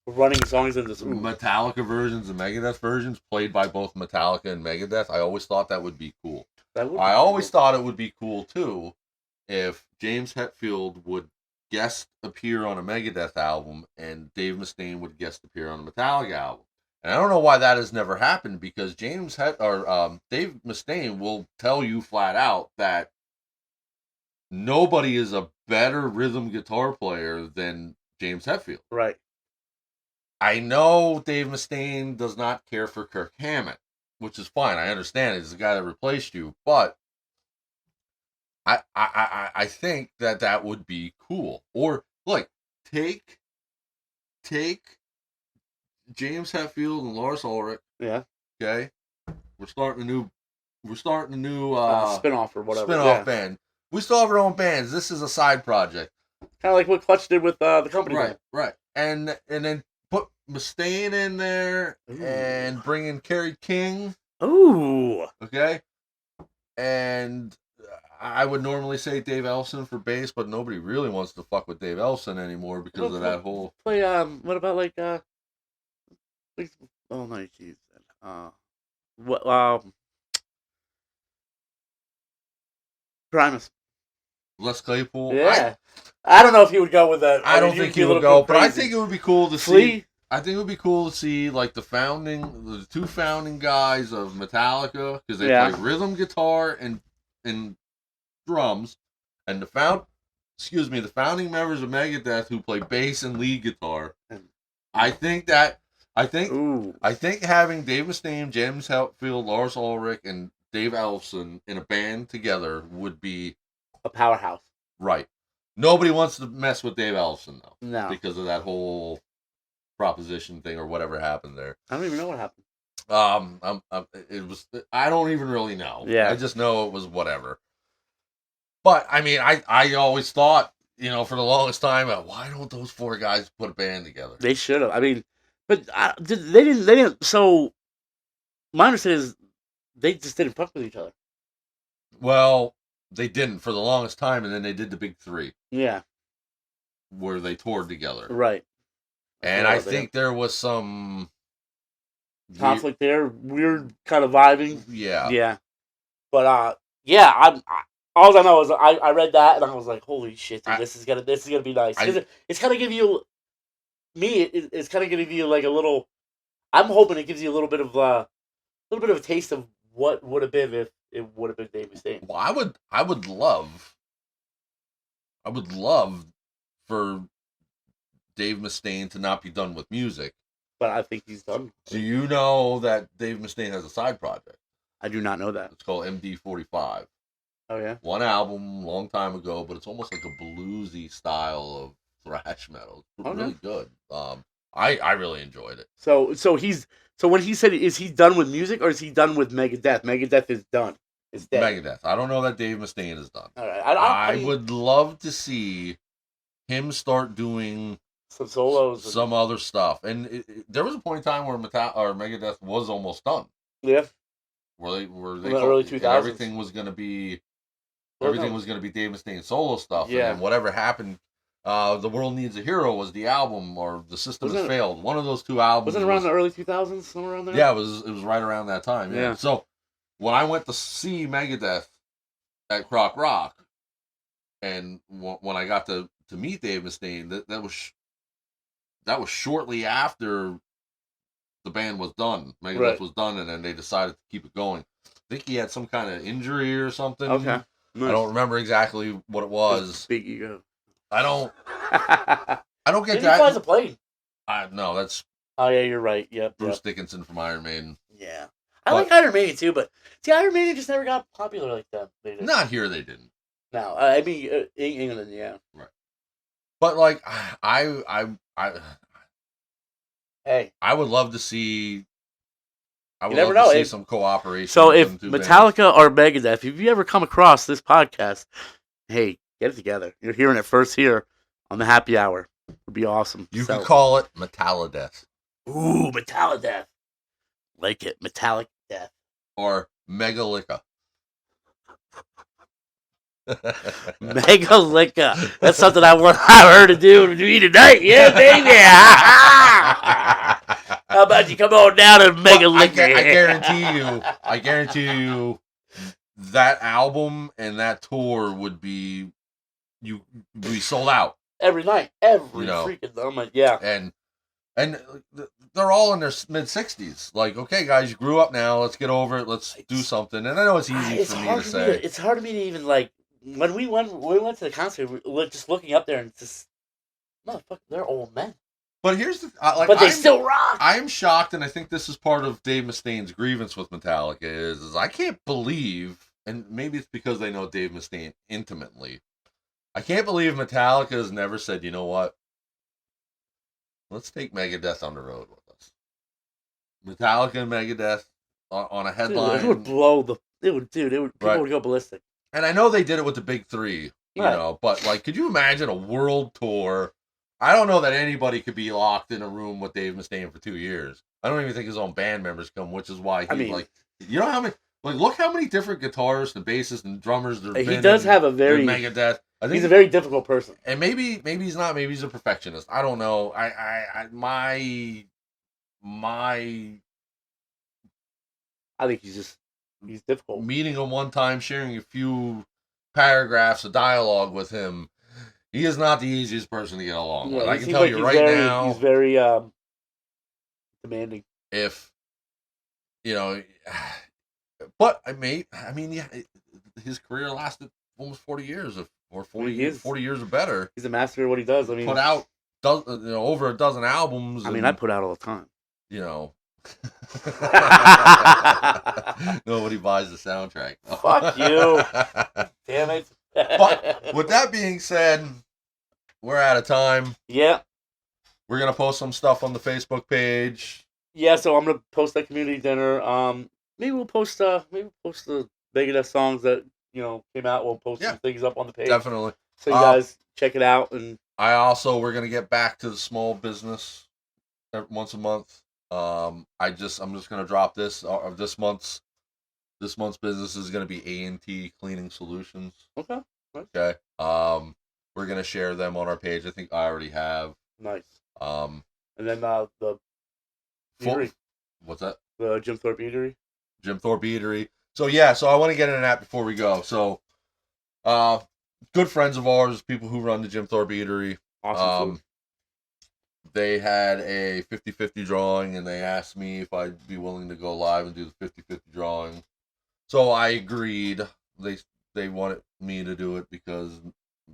Speaker 2: running songs in this
Speaker 1: Metallica versions and Megadeth versions played by both Metallica and Megadeth. I always thought that would be cool. I always thought it would be cool too if James Hetfield would guest appear on a Megadeth album and Dave Mustaine would guest appear on a Metallica album. And I don't know why that has never happened because Dave Mustaine will tell you flat out that nobody is a better rhythm guitar player than James Hetfield.
Speaker 2: Right.
Speaker 1: I know Dave Mustaine does not care for Kirk Hammett. which is fine. I understand it's the guy that replaced you, but I think that would be cool. Or like take James Hetfield and Lars Ulrich.
Speaker 2: Yeah.
Speaker 1: Okay, we're starting a new
Speaker 2: Spin-off or whatever.
Speaker 1: spin-off band. We still have our own bands. This is a side project.
Speaker 2: Kind of like what Clutch did with the company.
Speaker 1: Right, right. And then put Mustaine in there and bring in Kerry King.
Speaker 2: Ooh.
Speaker 1: Okay. And I would normally say Dave Ellefson for bass, but nobody really wants to fuck with Dave Ellefson anymore because of that whole.
Speaker 2: Play what about like oh no, jeez. What Primus.
Speaker 1: Les Claypool.
Speaker 2: Yeah. I don't know if he would go with that.
Speaker 1: I don't think he would go, but I think it would be cool to see. I think it would be cool to see like the two founding guys of Metallica, because they play rhythm guitar and drums, and the founding members of Megadeth who play bass and lead guitar. I think having Dave Mustaine, James Hetfield, Lars Ulrich, and Dave Ellefson in a band together would be
Speaker 2: a powerhouse. Right.
Speaker 1: Nobody wants to mess with Dave Ellefson though.
Speaker 2: No.
Speaker 1: Because of that whole proposition thing or whatever happened there.
Speaker 2: I don't even know what happened.
Speaker 1: It was. I don't even really know.
Speaker 2: Yeah.
Speaker 1: I just know it was whatever. But I mean, I always thought, for the longest time, why don't those four guys put a band together?
Speaker 2: They should have. I mean, but they didn't. So my understanding is they just didn't fuck with each other.
Speaker 1: Well, they didn't for the longest time, and then they did the big three.
Speaker 2: Yeah.
Speaker 1: Where they toured together.
Speaker 2: Right.
Speaker 1: And I think there was some
Speaker 2: conflict there, weird kind of vibing.
Speaker 1: Yeah.
Speaker 2: Yeah. But all I know is I read that and I was like, holy shit, dude, this is gonna be nice. It's gonna give you it's kind of giving you like a little. I'm hoping it gives you a little bit of a taste of what would have been if it would have been Dave Mustaine.
Speaker 1: Well, I would love for Dave Mustaine to not be done with music.
Speaker 2: But I think he's done.
Speaker 1: Do you know that Dave Mustaine has a side project?
Speaker 2: I do not know that.
Speaker 1: It's called MD45.
Speaker 2: Oh, yeah?
Speaker 1: One album, long time ago, but it's almost like a bluesy style of thrash metal. It's really good. I really enjoyed it.
Speaker 2: So when he said, is he done with music or is he done with Megadeth? Megadeth is done. It's dead.
Speaker 1: Megadeth. I don't know that Dave Mustaine is done.
Speaker 2: All right.
Speaker 1: I would love to see him start doing
Speaker 2: some solos,
Speaker 1: some other stuff. And there was a point in time where Megadeth was almost done.
Speaker 2: Yeah.
Speaker 1: Where they
Speaker 2: in the early 2000s.
Speaker 1: Everything was going to be Dave Mustaine solo stuff.
Speaker 2: Yeah.
Speaker 1: And then whatever happened, The World Needs a Hero was the album, or The System Has Failed. One of those two albums.
Speaker 2: Was it around the early 2000s, somewhere around there?
Speaker 1: Yeah, it was right around that time. Yeah. So when I went to see Megadeth at Croc Rock, and when I got to meet Dave Mustaine, that was shortly after the band was done. Megadeth was done, and then they decided to keep it going. I think he had some kind of injury or something.
Speaker 2: Okay. Nice.
Speaker 1: I don't remember exactly what it was.
Speaker 2: Big ego.
Speaker 1: I don't get
Speaker 2: Did
Speaker 1: that.
Speaker 2: He flies a plane.
Speaker 1: No, that's.
Speaker 2: Oh yeah, you're right. Yep.
Speaker 1: Bruce Dickinson from Iron Maiden.
Speaker 2: Yeah, I like Iron Maiden too, but see, Iron Maiden just never got popular like that.
Speaker 1: Not here, they didn't.
Speaker 2: No, I mean England, yeah.
Speaker 1: Right. But like,
Speaker 2: hey,
Speaker 1: I would love to see. I would
Speaker 2: never
Speaker 1: love
Speaker 2: know.
Speaker 1: to see some cooperation.
Speaker 2: So if Metallica or Megadeth, if you ever come across this podcast, hey, get it together. You're hearing it first here on the Happy Hour. It'd be awesome.
Speaker 1: You could call it Metallideath.
Speaker 2: Ooh, Metallideath. Like it, Metallic Death.
Speaker 1: Or Megalica.
Speaker 2: Megalica. That's something I heard to do with me tonight. Yeah, baby. How about you come on down and Megalica?
Speaker 1: I guarantee you that album and that tour would be sold out.
Speaker 2: Every night. Freaking night. Yeah.
Speaker 1: And they're all in their mid-60s. Like, okay, guys, you grew up now. Let's get over it. Let's do something. And I know it's easy for me to say.
Speaker 2: It's hard for me to even, like, when we went to the concert, we were just looking up there and just, motherfucker, they're old men.
Speaker 1: But here's the
Speaker 2: but they still rock.
Speaker 1: I'm shocked, and I think this is part of Dave Mustaine's grievance with Metallica is I can't believe, and maybe it's because they know Dave Mustaine intimately. I can't believe Metallica has never said, you know what? Let's take Megadeth on the road with us. Metallica and Megadeth on a headline.
Speaker 2: Dude, it would blow the. It would, dude. It would. People
Speaker 1: Right.
Speaker 2: would go ballistic.
Speaker 1: And I know they did it with the big three, you
Speaker 2: Right.
Speaker 1: know, but like, could you imagine a world tour? I don't know that anybody could be locked in a room with Dave Mustaine for 2 years. I don't even think his own band members come, which is why he like, you know how many, like, look how many different guitarists and bassists and drummers there's been.
Speaker 2: He does have a very
Speaker 1: Megadeth. I think
Speaker 2: he's a very difficult person,
Speaker 1: and maybe he's not. Maybe he's a perfectionist. I don't know. My
Speaker 2: I think he's difficult.
Speaker 1: Meeting him one time, sharing a few paragraphs of dialogue with him, he is not the easiest person to get along with. I can tell you right now.
Speaker 2: He's very demanding.
Speaker 1: If you know, but I mean, yeah, his career lasted almost 40 years, or 40 years or better.
Speaker 2: He's a master of what he does. I mean,
Speaker 1: put out over a dozen albums.
Speaker 2: I mean, I put out all the time.
Speaker 1: You know. Nobody buys the soundtrack.
Speaker 2: Fuck you. Damn it.
Speaker 1: But with that being said, we're out of time.
Speaker 2: Yeah.
Speaker 1: We're gonna post some stuff on the Facebook page.
Speaker 2: Yeah, so I'm gonna post that community dinner. Maybe we'll post the Megadeth songs that came out. We'll post some things up on the page.
Speaker 1: Definitely.
Speaker 2: So you guys check it out. And
Speaker 1: we're gonna get back to the small business once a month. I'm just gonna drop this. This month's business is gonna be A&T Cleaning Solutions.
Speaker 2: Okay.
Speaker 1: Okay. We're gonna share them on our page. I think I already have.
Speaker 2: Nice. And then the eatery.
Speaker 1: What's that?
Speaker 2: The Jim Thorpe Eatery.
Speaker 1: Jim Thorpe Eatery. So I want to get into that before we go. So, good friends of ours, people who run the Jim Thorpe Eatery.
Speaker 2: Awesome food.
Speaker 1: They had a 50-50 drawing, and they asked me if I'd be willing to go live and do the 50-50 drawing. So I agreed. They wanted me to do it because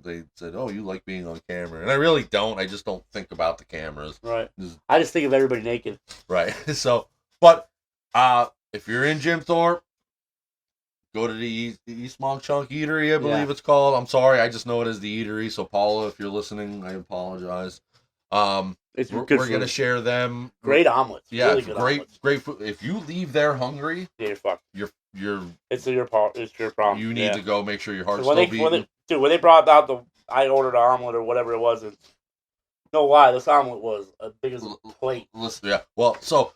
Speaker 1: they said, "Oh, you like being on camera," and I really don't. I just don't think about the cameras.
Speaker 2: Right. I just think of everybody naked.
Speaker 1: Right. So, but if you're in Jim Thorpe, go to the East Monk Chunk Eatery, I believe it's called. I'm sorry, I just know it as the Eatery. So Paula, if you're listening, I apologize. We're going to share them.
Speaker 2: Great omelets.
Speaker 1: Yeah,
Speaker 2: really good omelets.
Speaker 1: Great food. If you leave there hungry,
Speaker 2: yeah, you're fucked.
Speaker 1: It's
Speaker 2: your problem.
Speaker 1: You need to go make sure your heart's still beating.
Speaker 2: When they brought out I ordered an omelet or whatever it was, and no lie, this omelet was as big as a plate.
Speaker 1: Listen, yeah. Well, so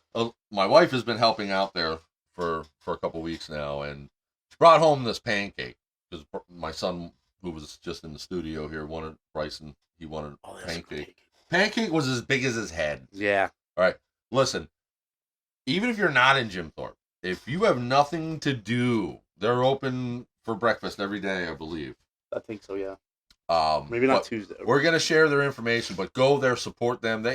Speaker 1: my wife has been helping out there for a couple weeks now, and she brought home this pancake because my son, who was just in the studio here, wanted Bryson. He wanted pancake. Pancake was as big as his head.
Speaker 2: Yeah.
Speaker 1: All right. Listen, even if you're not in Jim Thorpe, if you have nothing to do, they're open for breakfast every day, I believe.
Speaker 2: I think so, yeah.
Speaker 1: Maybe
Speaker 2: not Tuesday.
Speaker 1: We're gonna share their information, but go there, support them.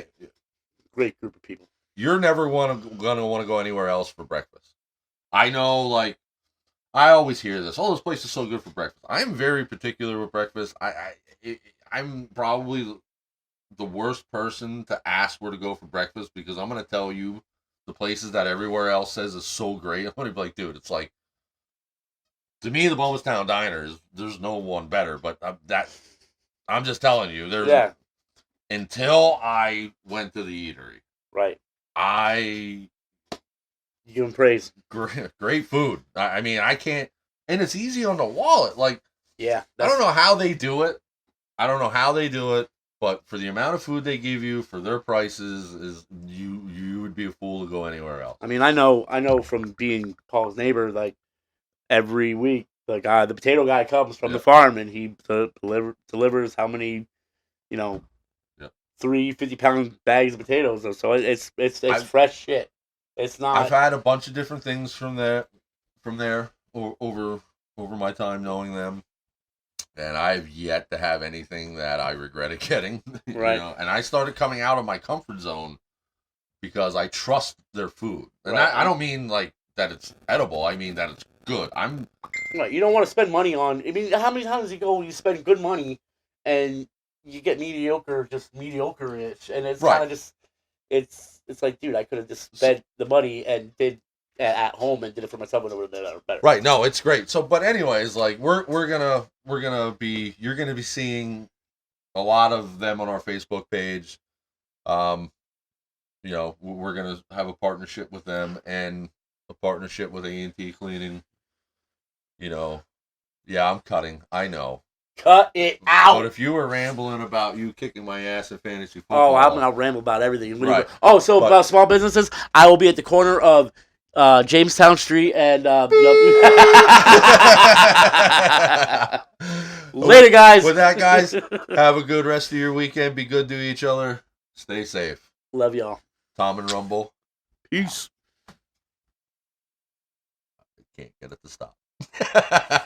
Speaker 2: Great group of people.
Speaker 1: You're never gonna want to go anywhere else for breakfast. I know, like, I always hear this. Oh, this place is so good for breakfast. I'm very particular with breakfast. I'm probably the worst person to ask where to go for breakfast because I'm gonna tell you the places that everywhere else says is so great. I'm gonna be like, dude, it's like, to me, the Bomastown Diner there's no one better. But I'm just telling you, until I went to the eatery,
Speaker 2: right?
Speaker 1: You
Speaker 2: give them praise.
Speaker 1: Great food. I mean, I can't, and it's easy on the wallet. Like,
Speaker 2: yeah,
Speaker 1: I don't know how they do it. But for the amount of food they give you for their prices, you would be a fool to go anywhere else.
Speaker 2: I mean, I know from being Paul's neighbor, like every week, the potato guy comes from the farm and he delivers how many, 3 50-pound bags of potatoes. So it's fresh shit. It's not.
Speaker 1: I've had a bunch of different things from there over my time knowing them. And I've yet to have anything that I regretted getting.
Speaker 2: Right.
Speaker 1: And I started coming out of my comfort zone because I trust their food. And
Speaker 2: right.
Speaker 1: I don't mean like that it's edible. I mean that it's good.
Speaker 2: Right. You don't want to spend money on. I mean, how many times you spend good money and you get mediocre, just mediocre-ish, and it's
Speaker 1: Right.
Speaker 2: kind of just it's like, dude, I could have just spent the money and did at home and did it for myself and it would have been better.
Speaker 1: Right. No, it's great. So, but anyways, like we're gonna be you're gonna be seeing a lot of them on our Facebook page. You know, we're gonna have a partnership with them and a partnership with A&T Cleaning. You know, yeah, I'm cutting. I know.
Speaker 2: Cut it out.
Speaker 1: But if you were rambling about you kicking my ass in fantasy
Speaker 2: Oh,
Speaker 1: football,
Speaker 2: I'm gonna ramble about everything.
Speaker 1: Right.
Speaker 2: Oh, so
Speaker 1: But-
Speaker 2: about small businesses, I will be at the corner of Jamestown Street and later, guys.
Speaker 1: With that, guys, have a good rest of your weekend. Be good to each other. Stay safe.
Speaker 2: Love y'all.
Speaker 1: Tom and Rumble.
Speaker 2: Peace.
Speaker 1: Can't get it to stop.